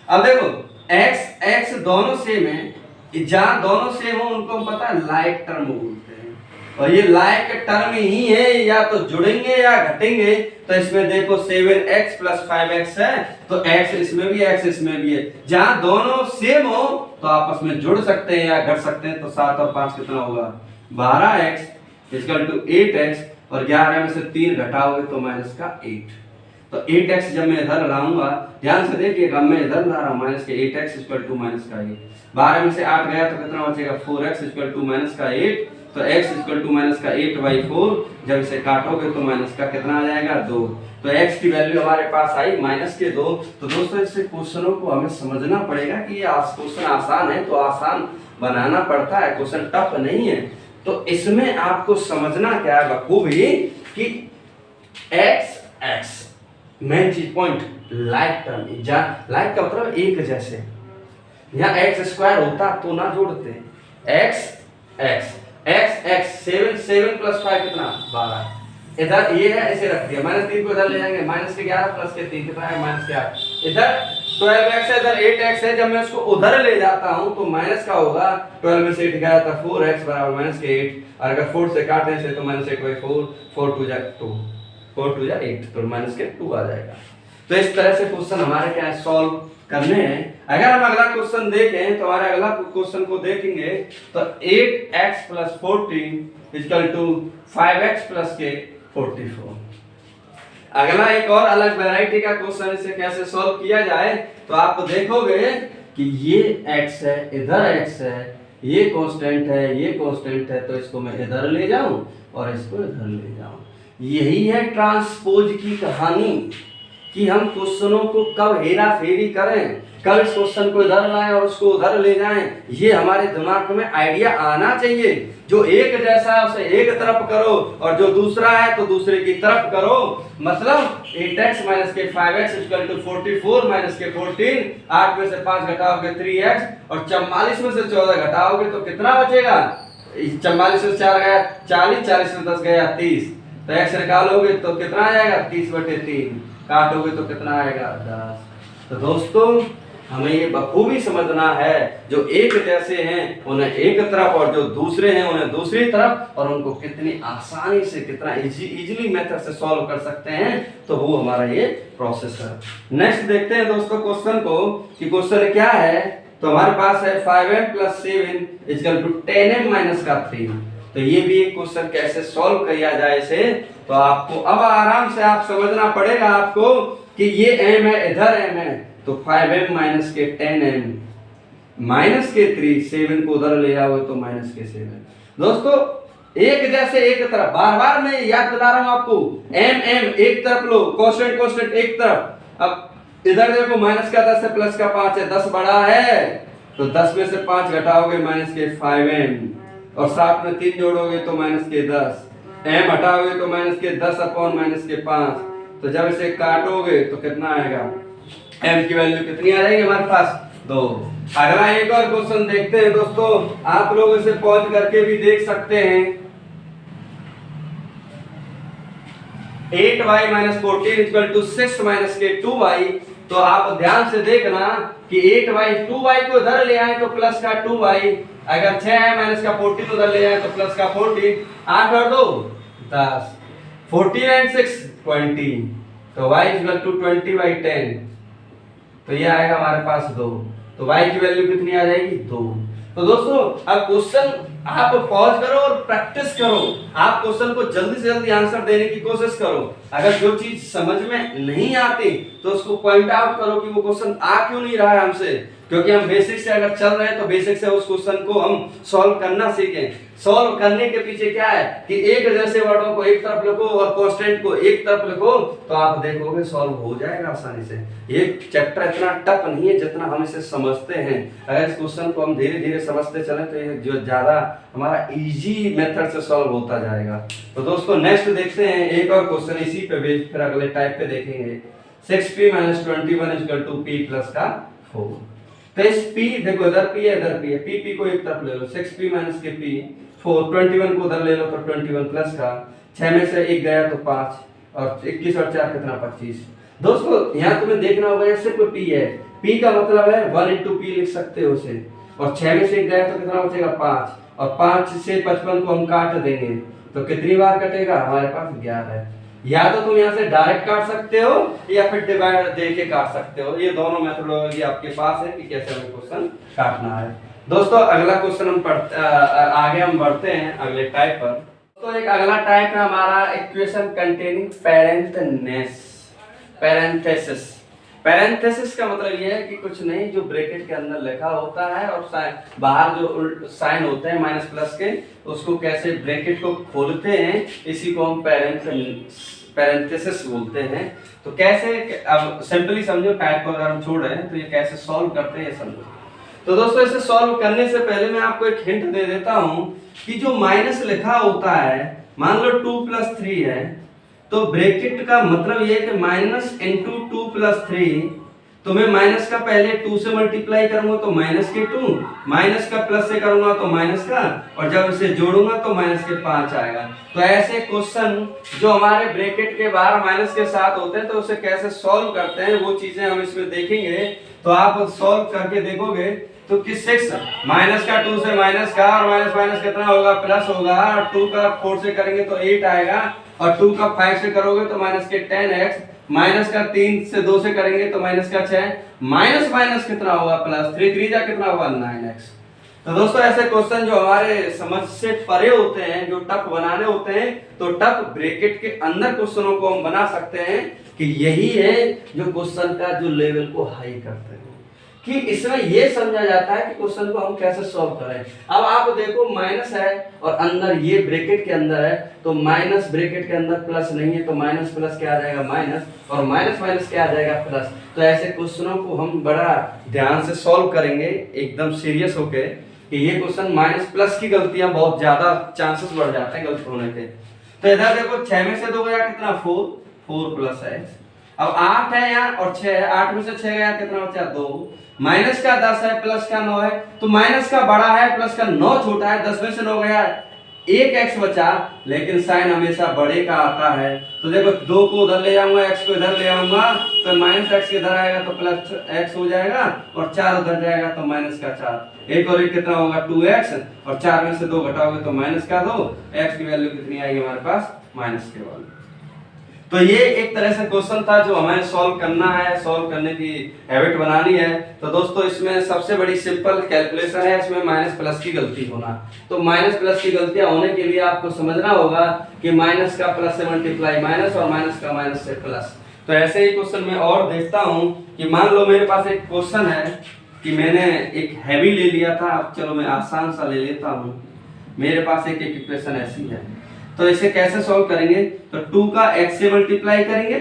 अब देखो x x दोनों सेम है, जहां दोनों सेम हो उनको पता है लाइक टर्म बोलते हैं। और ये लाइक टर्म ही है, या तो जुड़ेंगे या घटेंगे। तो इसमें देखो 7x प्लस 5x है, तो x इसमें भी x इसमें भी है। जहां दोनों सेम हो तो आपस में जुड़ सकते हैं या घट सकते हैं। तो 7 और 5 कितना होगा 12x इक्वल टू 8x, और 11 में से 3 घटाओगे तो माइनस का 8। तो 8x जब मैं इधर लाऊंगा, ध्यान से देखिएगा, मैं इधर ला रहा हूं माइनस के 8x इक्वल टू माइनस का 8। 12 में से 8 गया तो कितना बचेगा 4x इक्वल टू माइनस का 8। तो x इक्वल टू माइनस का 8/4, जब इसे काटोगे तो माइनस का कितना आ जाएगा 2। तो x की वैल्यू हमारे पास आई माइनस के 2। तो दोस्तों इससे क्वेश्चनों को हमें समझना पड़ेगा कि ये क्वेश्चन आसान है तो आसान बनाना पड़ता है, क्वेश्चन टफ नहीं है। तो इसमें आपको समझना क्या है बखूबी कि x मेन चीज पॉइंट लाइक टर्म, लाइक का मतलब एक जैसे। यहाँ एक्स स्क्वायर होता तो ना जोड़ते, x x x x 7 plus 5 कितना 12। इधर ये है इसे रख दिया, माइनस 3 को इधर ले जाएंगे, माइनस के 11 प्लस के 3 कितना है माइनस के 8। इधर 12x है, इधर 8x है, जब मैं उसको उधर ले जाता हूं तो माइनस का होगा। 12 में से 8 गया था 4x बराबर माइनस के 8, और अगर 4 से काटने से तो माइनस 8/4, 4 2 जा 2, 4 2 जा 8, तो माइनस के 2 आ जाएगा। तो इस तरह से क्वेश्चन हमारे क्या है सॉल्व करने हैं। अगर हम अगला क्वेश्चन देखें तो हमारे अगला क्वेश्चन को देखेंगे तो 8x plus 14 equal to 5x plus के 44। अगला एक और अलग वैरायटी का क्वेश्चन, इसे कैसे सॉल्व किया जाए। तो आप देखोगे कि ये x है, इधर x है, ये कांस्टेंट है, ये कांस्टेंट है, तो इसको मैं इधर ले जाऊं और इसको इधर ले जाऊं। यही है ट्रांसपोज की कहानी कि हम क्वेश्चनों को कब हेरा फेरी करें, कब इस क्वेश्चन को इधर लाएं और उसको उधर ले जाएं। ये हमारे दिमाग में आइडिया आना चाहिए। जो एक जैसा है उसे एक तरफ करो और जो दूसरा है तो दूसरे की तरफ करो। मतलब 8x माइनस के 5x इक्वल टू 44 माइनस के 14, 8 में से 5 घटाओगे 3x, और 44 में से 14 घटाओगे तो कितना बचेगा। 44 से 4 गया 40, 40 से 10 गया 30, तो x निकालोगे तो कितना आ जाएगा 30/3, काटोगे तो कितना आएगा 10। तो दोस्तों हमें ये बखूबी समझना है, जो एक जैसे हैं उन्हें एक तरफ और जो दूसरे हैं उन्हें दूसरी तरफ, और उनको कितनी आसानी से कितना इजीली मेथड से सॉल्व कर सकते हैं। तो वो हमारा ये प्रोसेस है। नेक्स्ट देखते हैं दोस्तों क्वेश्चन को कि क्वेश्चन क्या है। तो हमारे पास है 5m plus 7 equal to 10m minus का 3। तो ये भी एक क्वेश्चन कैसे सॉल्व किया जाए इसे, तो आपको अब आराम से आप समझना पड़ेगा आपको कि ये m है, इधर m है, तो 5m माइनस के 10m माइनस के 3, 7 को उधर ले जाओगे तो माइनस के 7। दोस्तों एक जैसे एक तरफ, बार बार मैं याद दिला रहा हूं आपको, m एक तरफ लो, कांस्टेंट एक तरफ। अब इधर देखो माइनस का 10 है, प्लस का 5 है, 10 बड़ा है तो 10 में से 5 घटाओगे माइनस के 5m, और साथ में 3 जोड़ोगे तो माइनस के 10, m हटाओगे तो माइनस के 10 अपॉन माइनस के 5। तो जब इसे काटोगे तो कितना आएगा, m की वैल्यू कितनी आ जाएगी हमारे पास 2। अगला एक और क्वेश्चन देखते हैं दोस्तों, आप लोग इसे पॉज करके भी देख सकते हैं। 8y minus 14 equal to 6 minus के 2y तो आप ध्यान से देखना कि 8y 2y को इधर ले आए तो प्लस का 2y, अगर 6 है माइनस का 14 उधर ले आए तो प्लस का 14, 8 और 2 10, 14 एंड 6 20, तो y इक्वल टू 20/10, तो ये आएगा हमारे पास 2, तो y की वैल्यू कितनी आ जाएगी 2। तो दोस्तों अब क्वेश्चन आप पॉज करो और प्रैक्टिस करो, आप क्वेश्चन को जल्दी से जल्दी आंसर देने की कोशिश करो। अगर जो चीज समझ में नहीं आती तो उसको पॉइंट आउट करो कि वो क्वेश्चन आ क्यों नहीं रहा है हमसे, क्योंकि हम बेसिक से अगर चल रहे हैं तो बेसिक से उस क्वेश्चन को हम सॉल्व करना सीखें। सॉल्व करने के पीछे क्या है कि एक जैसे वर्डों को एक तरफ लिखो और कांस्टेंट को एक तरफ लिखो, तो आप देखोगे सॉल्व हो जाएगा आसानी से। ये चैप्टर इतना टफ नहीं है जितना हम इसे समझते हैं। अगर इस क्वेश्चन को हम धीरे धीरे समझते चले तो ये जो ज्यादा हमारा इजी मेथड से सॉल्व होता जाएगा। तो दोस्तों नेक्स्ट देखते हैं एक और क्वेश्चन इसी पे बेस, फिर अगले टाइप पे देखेंगे। 6p - 21 = p + का 4। तो इस p देखो इधर p है इधर p है, p को एक तरफ ले लो, 6p - के p 4, 21 को उधर ले लो तो 21 प्लस का 6 में से 1 गया तो 5 और 21 और 4 कितना 25। दोस्तों यहाँ तुम्हें देखना होगा ये सिर्फ p है, p का मतलब है 1 * p लिख सकते हो उसे, और 6 में से 1 गया तो कितना बचेगा 5, और 5 से 55 को हम काट देंगे तो कितनी बार कटेगा हमारे पास 11। या तो तुम यहाँ से डायरेक्ट काट सकते हो या फिर डिवाइड दे के काट सकते हो, ये दोनों मेथडोलॉजी आपके पास है कि कैसे हमें क्वेश्चन काटना है। दोस्तों अगला क्वेश्चन हम आगे हम बढ़ते हैं अगले टाइप पर। तो एक अगला टाइप है हमारा इक्वेशन कंटेनिंग पैरेंथेसिस। पैरेंथेसिस का मतलब ये है कि कुछ नहीं जो ब्रैकेट के अंदर लिखा होता है और बाहर जो साइन होते हैं माइनस प्लस के, उसको कैसे ब्रैकेट को खोलते हैं, इसी को हम पैरेंथेसिस बोलते हैं। तो कैसे, अब सिंपली समझो, टाइप को अगर हम छोड़ रहे हैं तो ये कैसे सॉल्व करते हैं ये समझो। तो दोस्तों इसे सॉल्व करने से पहले मैं आपको एक हिंट दे देता हूं कि जो माइनस लिखा होता है, मान लो 2 + 3 है, तो ब्रैकेट का मतलब ये है कि माइनस इंटू 2 + 3, तो मैं माइनस का पहले 2 से मल्टीप्लाई करूंगा तो माइनस के 2, माइनस का प्लस से करूंगा तो माइनस का, और जब इसे जोड़ूंगा तो माइनस के 5 आएगा। तो ऐसे क्वेश्चन जो हमारे ब्रैकेट के बाहर माइनस के साथ होते हैं तो उसे कैसे सॉल्व करते हैं वो चीजें हम इसमें देखेंगे। तो आप सॉल्व करके देखोगे तो कि 6 माइनस का 2 से माइनस का, और माइनस माइनस कितना होगा प्लस होगा, और 2 का 4 से करेंगे तो 8 आएगा, और 2 का 5 से करोगे तो माइनस के 10x, माइनस का 3 से 2 से करेंगे तो माइनस का 6, माइनस माइनस कितना होगा प्लस, 3 3 जा कितना होगा 9x। तो दोस्तों ऐसे क्वेश्चन जो हमारे समझ से परे होते हैं, जो टफ बनाने होते हैं, तो टफ ब्रैकेट के अंदर क्वेश्चनों को हम बना सकते हैं कि यही है जो क्वेश्चन का जो लेवल को हाई करते हैं, कि इसमें ये समझा जाता है कि क्वेश्चन को हम कैसे सॉल्व करें। अब आप देखो माइनस है और अंदर ये ब्रैकेट के अंदर है, तो माइनस ब्रैकेट के अंदर प्लस नहीं है, तो माइनस प्लस क्या आ जाएगा माइनस, और माइनस माइनस क्या आ जाएगा प्लस। तो ऐसे क्वेश्चनों को हम बड़ा ध्यान से सॉल्व करेंगे, एकदम सीरियस होके, कि ये क्वेश्चन माइनस प्लस की गलतियां बहुत ज्यादा चांसेस बढ़ जाते हैं गलत होने के। तो इधर देखो 6 में से 2 गया कितना 4 प्लस है, अब 8 है यहाँ और 6 है, 8 में से 6 गया कितना बचा 2, माइनस का 10 है प्लस का 9 है, तो माइनस का बड़ा है प्लस का 9 छोटा है, 10 में से 9 गया 1x बचा, लेकिन साइन हमेशा बड़े का आता है। तो देखो 2 को उधर ले जाऊंगा, x को इधर ले आऊंगा, तो माइनस x इधर आएगा तो प्लस x हो जाएगा, और 4 उधर जाएगा तो माइनस का 4, 1 और 1 कितना होगा 2x, और 4 में से 2 घटाओगे तो माइनस का 2, x की वैल्यू कितनी आएगी हमारे पास माइनस के वैल्यू। तो ये एक तरह से क्वेश्चन था जो हमें सॉल्व करना है, सॉल्व करने की हैबिट बनानी है। तो दोस्तों इसमें सबसे बड़ी सिंपल कैलकुलेशन है, इसमें माइनस प्लस की गलती होना। तो माइनस प्लस की गलतियां होने के लिए आपको समझना होगा कि माइनस का प्लस से मल्टीप्लाई माइनस, और माइनस का माइनस से प्लस। तो ऐसे ही क्वेश्चन में और देखता हूं कि मान लो मेरे पास एक क्वेश्चन है कि मैंने एक हैवी ले लिया था, अब चलो मैं आसान सा ले लेता हूं। मेरे पास एक इक्वेशन ऐसी है, तो इसे कैसे सॉल्व करेंगे, तो 2 का x से मल्टीप्लाई करेंगे,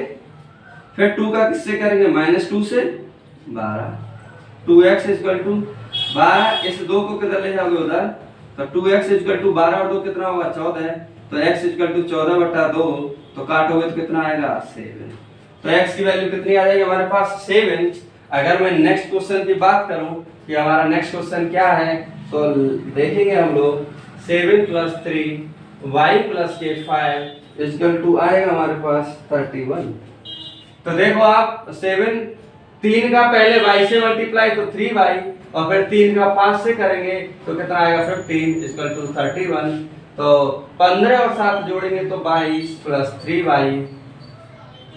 फिर 2 का किससे करेंगे -2 से 12, 2x = 12, इस 2 को किधर ले जाओगे उधर, तो 2x = 12 और 2 कितना होगा 14, तो x = 14/2, तो काटोगे तो कितना आएगा 7। तो x की वैल्यू कितनी आ जाएगी हमारे पास 7। अगर मैं नेक्स्ट क्वेश्चन की बात करूं कि हमारा नेक्स्ट क्वेश्चन क्या है, तो देखेंगे हम लोग 7 + 3 y + के 5 आएगा हमारे पास 31। तो देखो आप 7 3 का पहले y से मल्टीप्लाई तो 3y, और फिर 3 का 5 से करेंगे तो कितना आएगा 15 इक्वल टू 31। तो 15 और 7 जोड़ेंगे तो 22 प्लस 3y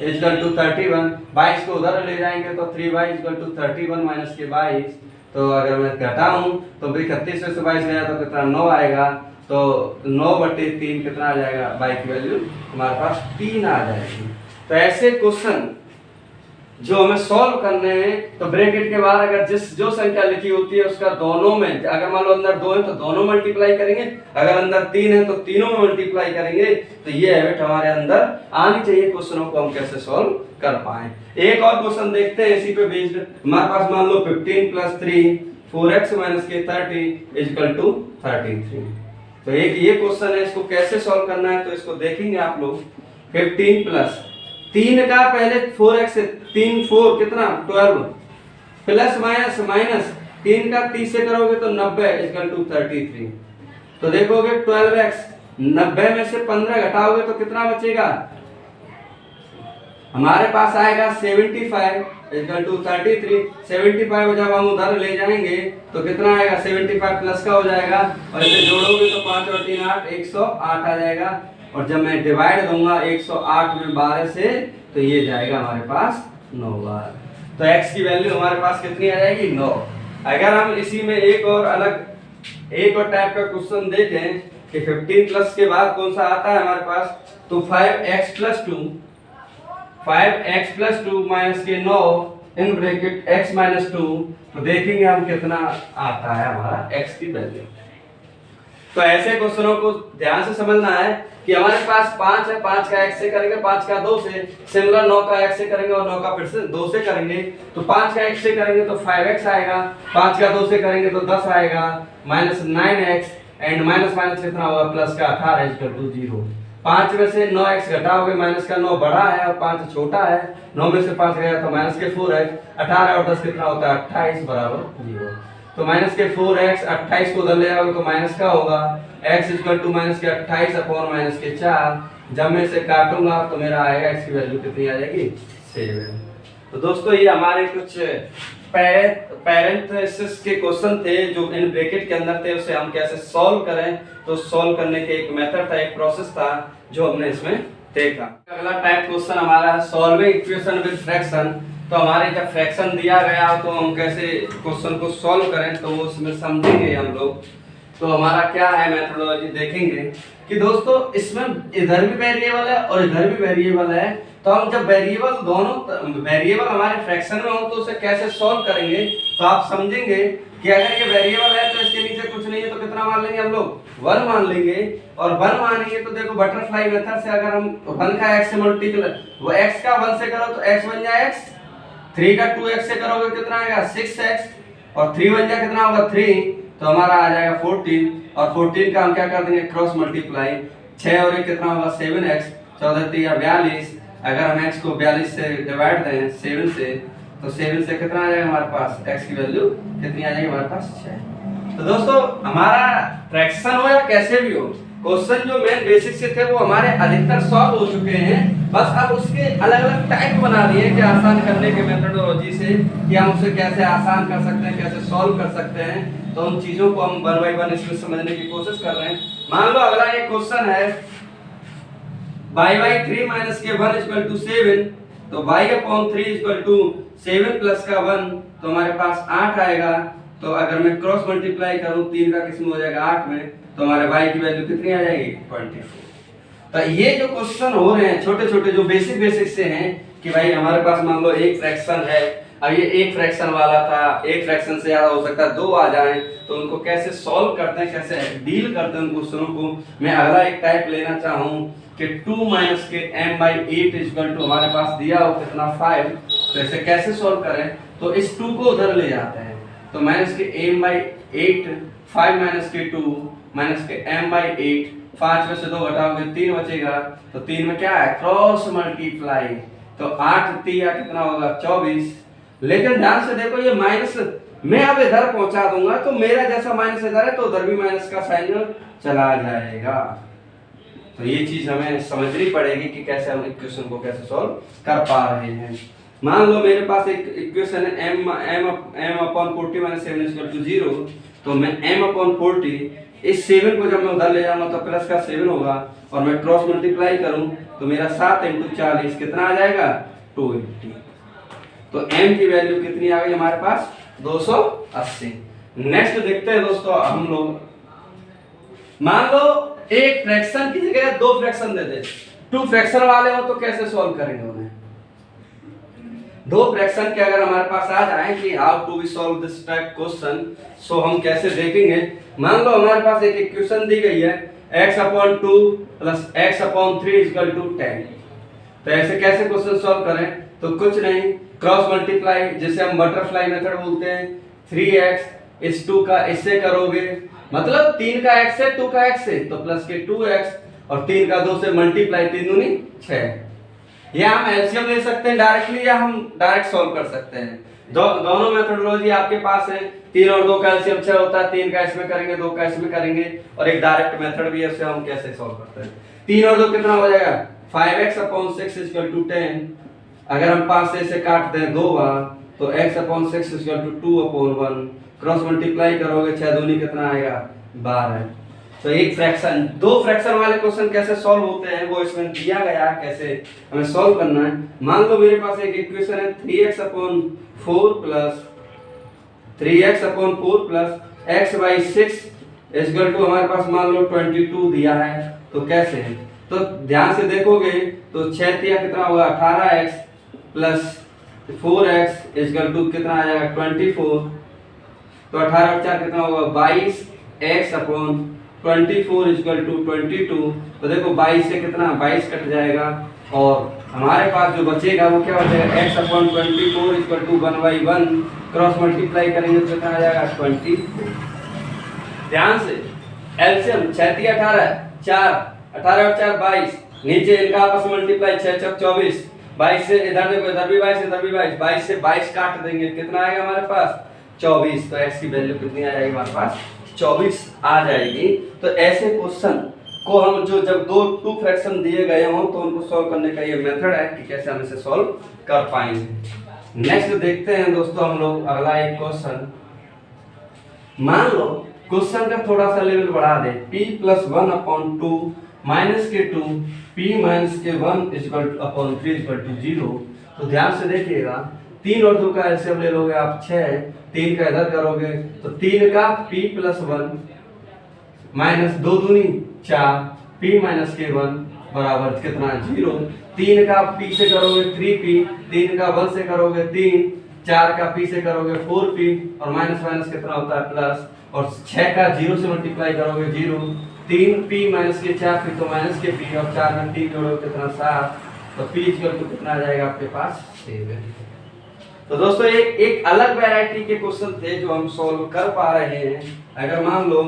इक्वल टू 31। 22 को उधर ले जाएंगे तो 3y इक्वल टू 31 माइनस के 22। तो अगर मैं घटाऊं तो 31 में से 22 गया तो कितना 9 आएगा। तो 9/3 कितना आ जाएगा, y की वैल्यू हमारे पास 3 आ जाएगी। तो ऐसे क्वेश्चन जो हमें सॉल्व करने हैं, तो ब्रैकेट के बाहर अगर जो संख्या लिखी होती है उसका दोनों में, अगर मान लो अंदर 2 है तो दोनों मल्टीप्लाई करेंगे, अगर अंदर 3 है तो तीनों में मल्टीप्लाई करेंगे। तो ये हैबिट हमारे अंदर आनी चाहिए, क्वेश्चनों को हम कैसे सॉल्व कर पाए। एक और क्वेश्चन देखते हैं इसी पे बेस्ड। हमारे पास मान लो 15 + 3 4x - के 30 = 33। तो एक ये क्वेश्चन है, इसको कैसे सॉल्व करना है तो इसको देखेंगे आप लोग। 15 प्लस 3 का पहले 4x से 3 4 कितना 12 प्लस माइनस 3 का 30 से करोगे तो 90 = 33। तो देखोगे 12x 90 में से 15 घटाओगे तो कितना बचेगा, हमारे पास आएगा 75 = 33। 75 जब हम उधर ले जाएंगे तो कितना आएगा, 75 प्लस का हो जाएगा, और इसे जोड़ोगे तो 5 और 3 8 108 आ जाएगा। और जब मैं डिवाइड दूंगा 108 में 12 से तो ये जाएगा हमारे पास 9 बार। तो x की वैल्यू हमारे पास कितनी आ जाएगी, 9। अगर हम इसी में एक और टाइप का क्वेश्चन देखें कि 15 प्लस के बाद कौन सा आता है हमारे पास, तो 5x + 2 माइनस के 9 इन ब्रैकेट x - 2। तो देखेंगे हम कितना आता है हमारा x की वैल्यू। तो ऐसे क्वेश्चनों को ध्यान से समझना है कि हमारे पास 5 है, 5 का x से करेंगे, 5 का 2 से, सिमिलर 9 का x से करेंगे और 9 का फिर से 2 से करेंगे। तो 5 का x से करेंगे तो 5x आएगा, 5 का 2 से करेंगे तो 10 आएगा, -9x एंड माइनस कितना होगा, प्लस का 18 = 0। 5 में से 9x घटाओगे, माइनस का 9 बड़ा है और 5 छोटा है, 9 में से 5 गया तो माइनस के 4x, 18 और 10 कितना होता है 28 = 0। तो माइनस के 4x 28 को उधर ले आओगे तो माइनस का होगा, x = -28 के 4। जब मैं इसे काटूंगा तो मेरा आएगा x की वैल्यू कितनी आ जाएगी, 7। तो दोस्तों ये हमारे कुछ पैरेंथेसिस के क्वेश्चन थे जो इन ब्रैकेट के अंदर थे, उसे हम कैसे सॉल्व करें। तो सॉल्व करने के एक मेथड था, एक प्रोसेस था जो हमने इसमें देखा। अगला टाइप क्वेश्चन हमारा है सॉल्विंग इक्वेशन विद फ्रैक्शन। तो हमारे जब फ्रैक्शन दिया गया तो हम कैसे क्वेश्चन को सॉल्व करें तो वो उसमें समझेंगे हम लोग। तो हमारा क्या है मेथोडोलॉजी देखेंगे कि दोस्तों इसमें इधर भी वेरिएबल है और इधर भी वेरिएबल है। तो हम जब वेरिएबल हमारे फ्रैक्शन में हो तो उसे कैसे सॉल्व करेंगे तो आप समझेंगे कि अगर ये वेरिएबल है तो इसके नीचे कुछ नहीं है तो कितना मान लेंगे हम लोग, 1 मान लेंगे। और 1 मानेंगे तो देखो बटरफ्लाई मेथड से अगर हम 1 का x से मल्टीप्लाई, वो x का 1 से करो तो x बन जाए x, 3 का 2x से करोगे कितना आएगा 6x, और 3 बन जाए कितना होगा 3, तो हमारा आ जाएगा 14। और 14 का हम क्या कर देंगे क्रॉस मल्टीप्लाई, 6 और 1 कितना होगा 7x, 14 3 42। अगर हम x को 42 से डिवाइड दें 7 से तो 7 से कितना आ जाएगा हमारे पास, x की वैल्यू कितनी आ जाएगी हमारे पास 6। तो दोस्तों हमारा फ्रैक्शन हो या कैसे भी हो, क्वेश्चन जो मेन बेसिक से थे वो हमारे अधिकतर सॉल्व हो चुके हैं। बस अब उसके अलग अलग टाइप बना दिए कि आसान करने के मेथोडोलॉजी से कि हम उसे कैसे आसान कर सकते हैं, कैसे सॉल्व कर सकते हैं। तो उन चीजों को हम 1 बाय 1 इसमें समझने की कोशिश कर रहे हैं। मान लो अगला एक क्वेश्चन है y/3 - के 1 = 7। तो y/3 = 7 प्लस का 1 तो हमारे पास 8 आएगा। तो अगर मैं क्रॉस मल्टीप्लाई करूं 3 का किस्म हो जाएगा 8 में, तो हमारे y की वैल्यू कितनी आ जाएगी 24। तो ये जो क्वेश्चन हो रहे हैं छोटे छोटे जो बेसिक से हैं कि भाई हमारे पास मान लो एक फ्रैक्शन है, अब ये एक फ्रैक्शन वाला था, एक फ्रैक्शन से ज्यादा हो सकता है 2 आ जाएं, तो उनको कैसे सॉल्व करते हैं, कैसे डील करते हैं उन क्वेश्चनों को। मैं अगला एक टाइप लेना चाहूँ कि 2 - के m/8 = हमारे पास दिया हो कितना 5। तो इसे कैसे सॉल्व करें, तो इस 2 को उधर ले जाते हैं तो माइनस के m/8 5 - के 2 के m/8, 5 में से 2 घटाओगे 3 बचेगा। तो 3 में क्या है क्रॉस मल्टीप्लाई, तो 8 3 कितना होगा 24। लेकिन ध्यान से देखो ये माइनस मैं अब इधर पहुंचा दूंगा तो मेरा जैसा माइनस इधर है तो उधर भी माइनस का साइन चला जाएगा। तो ये चीज हमें समझनी पड़ेगी कि कैसे हम इक्वेशन को कैसे सॉल्व कर पा रहे हैं। मान लो मेरे पास एक इक्वेशन है m upon 40 minus 7 is equal to 0, तो मैं m अपॉन 40 इस 7 को जब मैं उधर ले जाऊंगा तो प्लस का 7 होगा और मैं क्रॉस मल्टीप्लाई करूं तो मेरा 7 × 40 कितना आ जाएगा 280। तो m की वैल्यू कितनी आ गई हमारे पास 280। नेक्स्ट देखते हैं दोस्तों हम लोग, मान लो एक फ्रैक्शन की जगह दो फ्रैक्शन दे दे, टू फ्रैक्शन वाले हो तो कैसे सॉल्व करेंगे उन्हें। दो फ्रैक्शन के अगर हमारे पास आ जाए कि how to be solve this type question, so हम कैसे देखेंगे। मान लो हमारे पास एक इक्वेशन दी गई है x/2 plus x/3 equal to 10, तो ऐसे कैसे क्वेश्चन सॉल्व करें। तो कुछ नहीं, क्रॉस मल्टीप्लाई जिसे हम बटरफ्लाई मेथड बोलते हैं, 3x इस 2 का इससे करोगे, मतलब 3 का x है 2 का x है तो प्लस के 2x और 3 का 2 से मल्टीप्लाई 3 दूनी 6। या हम एलसीएम ले सकते हैं डायरेक्टली या हम डायरेक्ट सॉल्व कर सकते हैं। दोनों मेथोडोलॉजी आपके पास है। 3 और 2 का एलसीएम 6 होता है, 3 का इसमें करेंगे 2 का इसमें करेंगे, और एक डायरेक्ट मेथड भी है उससे हम कैसे सॉल्व करते हैं। 3 और 2 कितना हो जाएगा 5x/6 इक्वल टू 10। अगर हम 5 से इसे काट दें 2 बार तो x/6 equal to 2/1। Cross multiply करोगे 6 दूनी कितना आएगा 12। तो एक फ्रैक्शन, दो फ्रैक्शन वाले क्वेश्चन कैसे सॉल्व होते हैं वो इसमें दिया गया है, कैसे हमें सॉल्व करना है। मान लो मेरे पास एक इक्वेशन है 3x/4 plus 3x/4 plus x/6 equal to हमारे पास मान लो 22 दिया है। तो कैसे है, तो ध्यान से देखोगे तो 6 तिया कितना होगा 18x plus 4x equal to कितना आ जाएगा 24। तो 18 और 4 कितना होगा 22x/24 इक्वल टू 22। तो देखो 22 से कितना 22 कट जाएगा और हमारे पास जो बचेगा वो क्या हो जाएगा x/24 equal to 1/1। Cross multiply करेंगे तो कितना आ जाएगा 24। ध्यान से एलसीएम 6 × 18 4, 18 और 4 22, नीचे इनका आपस में मल्टीप्लाई 6 × 6 24, 22 से इधर देखो इधर भी 22 इधर भी 22, 22 से 22 काट देंगे कितना आएगा हमारे पास 24। तो x की वैल्यू कितनी आ जाएगी हमारे पास 24 आ जाएगी। तो ऐसे क्वेश्चन को हम जो जब टू फ्रैक्शन दिए गए हों तो उनको सॉल्व करने का ये मेथड है कि कैसे हम इसे सॉल्व कर पाएंगे। नेक्स्ट देखते हैं दोस्तों हम लोग अगला एक क्वेश्चन। मान लो क्वेश्चन का थोड़ा सा लेवल बढ़ा दे, p + 1/2 माइनस के 2 p माइनस के 1 इक्वल 3 इक्वल टू 0। तो ध्यान से देखिएगा 3 और 2 का एलसीएम ले लोगे आप 6, 3 का इधर करोगे तो 3 का p + 1 माइनस 2 दूनी 4 p माइनस के 1 बराबर कितना 0। 3 का p से करोगे 3p, 3 का 1 से करोगे 3, 4 का p से करोगे 4p और माइनस माइनस कितना होता है प्लस, और 6 का 0 से मल्टीप्लाई करोगे 0, 3p माइनस के 4p तो माइनस के p और 4 में 3 जोड़ोगे कितना 7। तो p इक्वल टू कितना आ जाएगा आपके पास 7। तो दोस्तों एक अलग वैरायटी के क्वेश्चन थे जो हम सॉल्व कर पा रहे हैं। अगर मान लो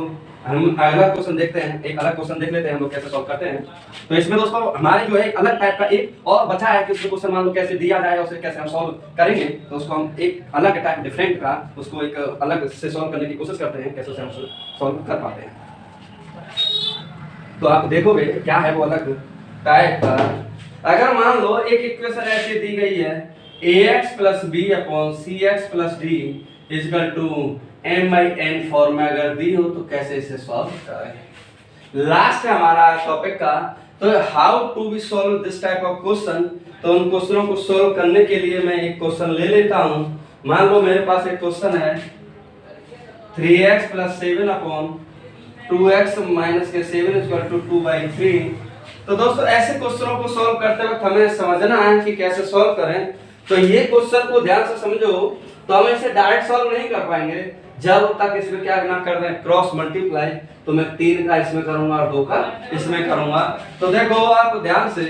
हम अगला क्वेश्चन देखते हैं, एक अलग क्वेश्चन देख लेते हैं हम लोग कैसे सॉल्व करते हैं। तो इसमें दोस्तों हमारे जो है एक अलग टाइप का एक और बचा है कि उसको क्वेश्चन मान लो कैसे दिया जाए और उसे कैसे हम सॉल्व करेंगे। तो उसको हम एक अलग टाइप डिफरेंट का उसको एक अलग से सॉल्व करने की कोशिश करते हैं, कैसे उसे हम सॉल्व कर पाते हैं। तो आप देखोगे क्या है वो अलग टाइप का। अगर मान लो एक इक्वेशन ऐसे दी गई है ax + b/cx + d = m/n form में अगर दी हो तो कैसे इसे सॉल्व करें। लास्ट है हमारा टॉपिक का, तो how to be solve this type of question. तो उन क्वेश्चनों को सॉल्व करने के लिए मैं एक क्वेश्चन ले लेता हूं। मान लो मेरे पास एक क्वेश्चन है 3x + 7/2x - 7 = 2/3। तो दोस्तों ऐसे क्वेश्चनों को सॉल्व करते वक्त हमें समझना है कि कैसे सॉल्व करें। तो ये क्वेश्चन को ध्यान से समझो तो हम इसे डायरेक्ट सॉल्व नहीं कर पाएंगे जब तक इसमें क्या ना कर दें क्रॉस मल्टीप्लाई। तो मैं 3 का इसमें करूंगा और 2 का इसमें करूंगा। तो देखो आप ध्यान से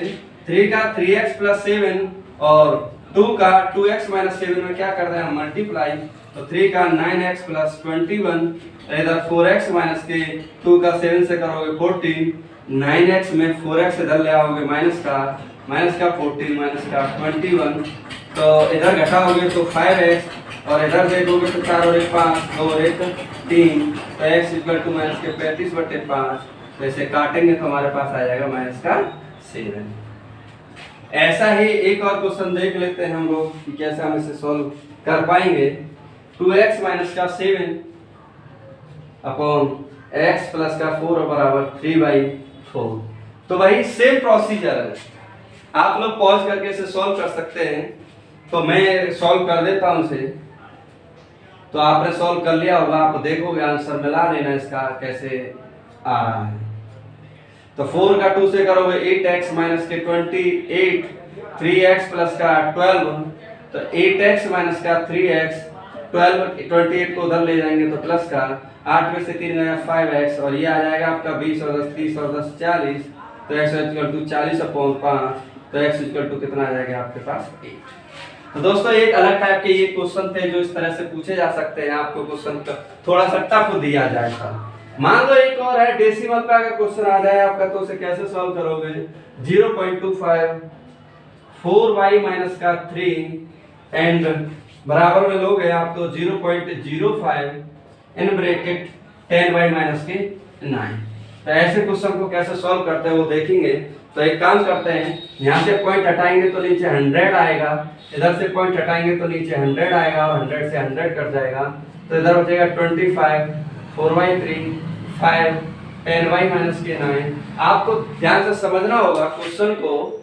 3 का 3x + 7 और 2 का 2x - 7 में क्या कर दें हम मल्टीप्लाई। तो 3 का 9x + 21, इधर 4x माइनस के 2 का 7 से करोगे 14, 9x में 4x इधर ले आओगे माइनस का 14 माइनस का 21, तो इधर घटाओगे तो 5x और इधर देखोगे तो 4 और 1 5, 2 और 1 3, तो x = -35/5। तो इसे काटेंगे तो हमारे पास आ जाएगा -7। ऐसा ही एक और क्वेश्चन देख लेते हैं हम लोग कि कैसे हम इसे सॉल्व कर पाएंगे। 2x माइनस का 7 अपॉन x प्लस का 4 बराबर 3/4। तो भाई सेम प्रोसीजर है, आप लोग पॉज करके इसे सॉल्व कर सकते हैं। तो मैं सॉल्व कर देता हूं इसे, तो आपने सॉल्व कर लिया होगा, आप देखोगे आंसर मिला लेना इसका कैसे आ रहा है। तो 4 का 2 से करोगे 8x माइनस के 28, 3x प्लस का 12, तो 8x माइनस का 3x, 28 को उधर ले जाएंगे तो प्लस का 8 में से 3 गया 5x, और ये आ जाएगा आपका 20 और 10 30 और 10 40, तो x इक्वल टू 40/5, तो x इक्वल टू कितना आ जाएगा आपके पास 8। तो दोस्तों एक अलग टाइप के ये क्वेश्चन थे जो इस तरह से पूछे जा सकते हैं। आपको क्वेश्चन थोड़ा सा टफ दिया जाएगा। मान लो एक और है, डेसिमल पे अगर क्वेश्चन आ जाए आपका तो उसे कैसे सॉल्व करोगे। 0.25 4y माइनस का 3 एंड बराबर में लोगे आप तो 0.05 इन ब्रैकेट 10y माइनस के 9। तो ऐसे क्वेश्चन को कैसे सॉल्व करते हैं वो देखेंगे। तो एक काम करते हैं, यहाँ से पॉइंट हटाएंगे तो नीचे 100 आएगा, इधर से पॉइंट हटाएंगे तो नीचे 100 आएगा और 100 से 100 कट जाएगा, तो इधर बचेगा 25 4y3 5 10y माइनस के 9। आपको ध्यान से समझना होगा क्वेश्चन को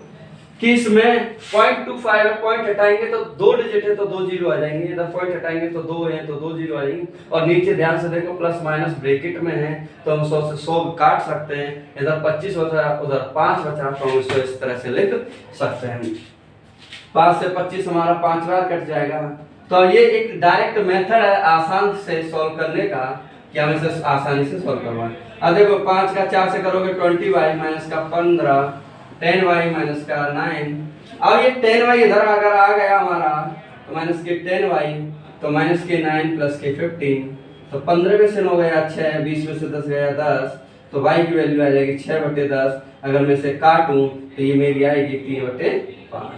कि इसमें 0.25 पॉइंट हटाएंगे तो 2 डिजिट है तो 2 जीरो आ जाएंगे, इधर पॉइंट हटाएंगे तो 2 है तो 2 जीरो आ जाएंगे, और नीचे ध्यान से देखो प्लस माइनस ब्रैकेट में है तो हम 100 से 100 काट सकते हैं, इधर 25 बचा उधर 5 बचा, तो हम इसको इस तरह से लिख सकते हैं। 5 से 25 हमारा 5 बार कट जाएगा। तो ये एक डायरेक्ट मेथड है आसान से सॉल्व करने का कि हम इसे आसानी से सॉल्व करवाएं। अब देखो 5 का 4 से करोगे 20y माइनस का 15, 10y माइनस का 9। अब ये 10y इधर अगर आ गया हमारा तो माइनस के 10y, तो माइनस के 9 प्लस के 15, तो 15 में से 9 गया 6, 20 में से 10 गया 10, तो y की वैल्यू आ जाएगी 6/10। अगर मैं इसे काटूं तो ये मेरी आएगी 3/5।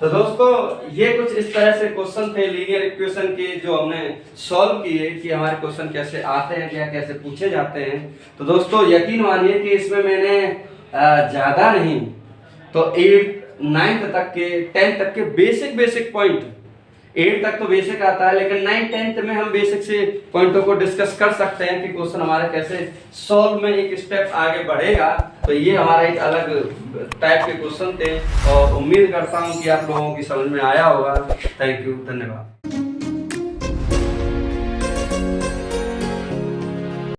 तो दोस्तों ये कुछ इस तरह से क्वेश्चन थे लीनियर इक्वेशन के जो हमने सॉल्व किए कि हमारे क्वेश्चन कैसे आते हैं या कैसे पूछे जाते हैं। तो दोस्तों यकीन मानिए कि इसमें मैंने ज़्यादा नहीं तो 8 9 तक के 10 तक के बेसिक पॉइंट, 8 तक तो बेसिक आता है लेकिन 9 10 में हम बेसिक से पॉइंटों को डिस्कस कर सकते हैं कि क्वेश्चन हमारा कैसे सॉल्व में एक स्टेप आगे बढ़ेगा। तो ये हमारा एक अलग टाइप के क्वेश्चन थे और उम्मीद करता हूँ कि आप लोगों की समझ में आया होगा। थैंक यू, धन्यवाद।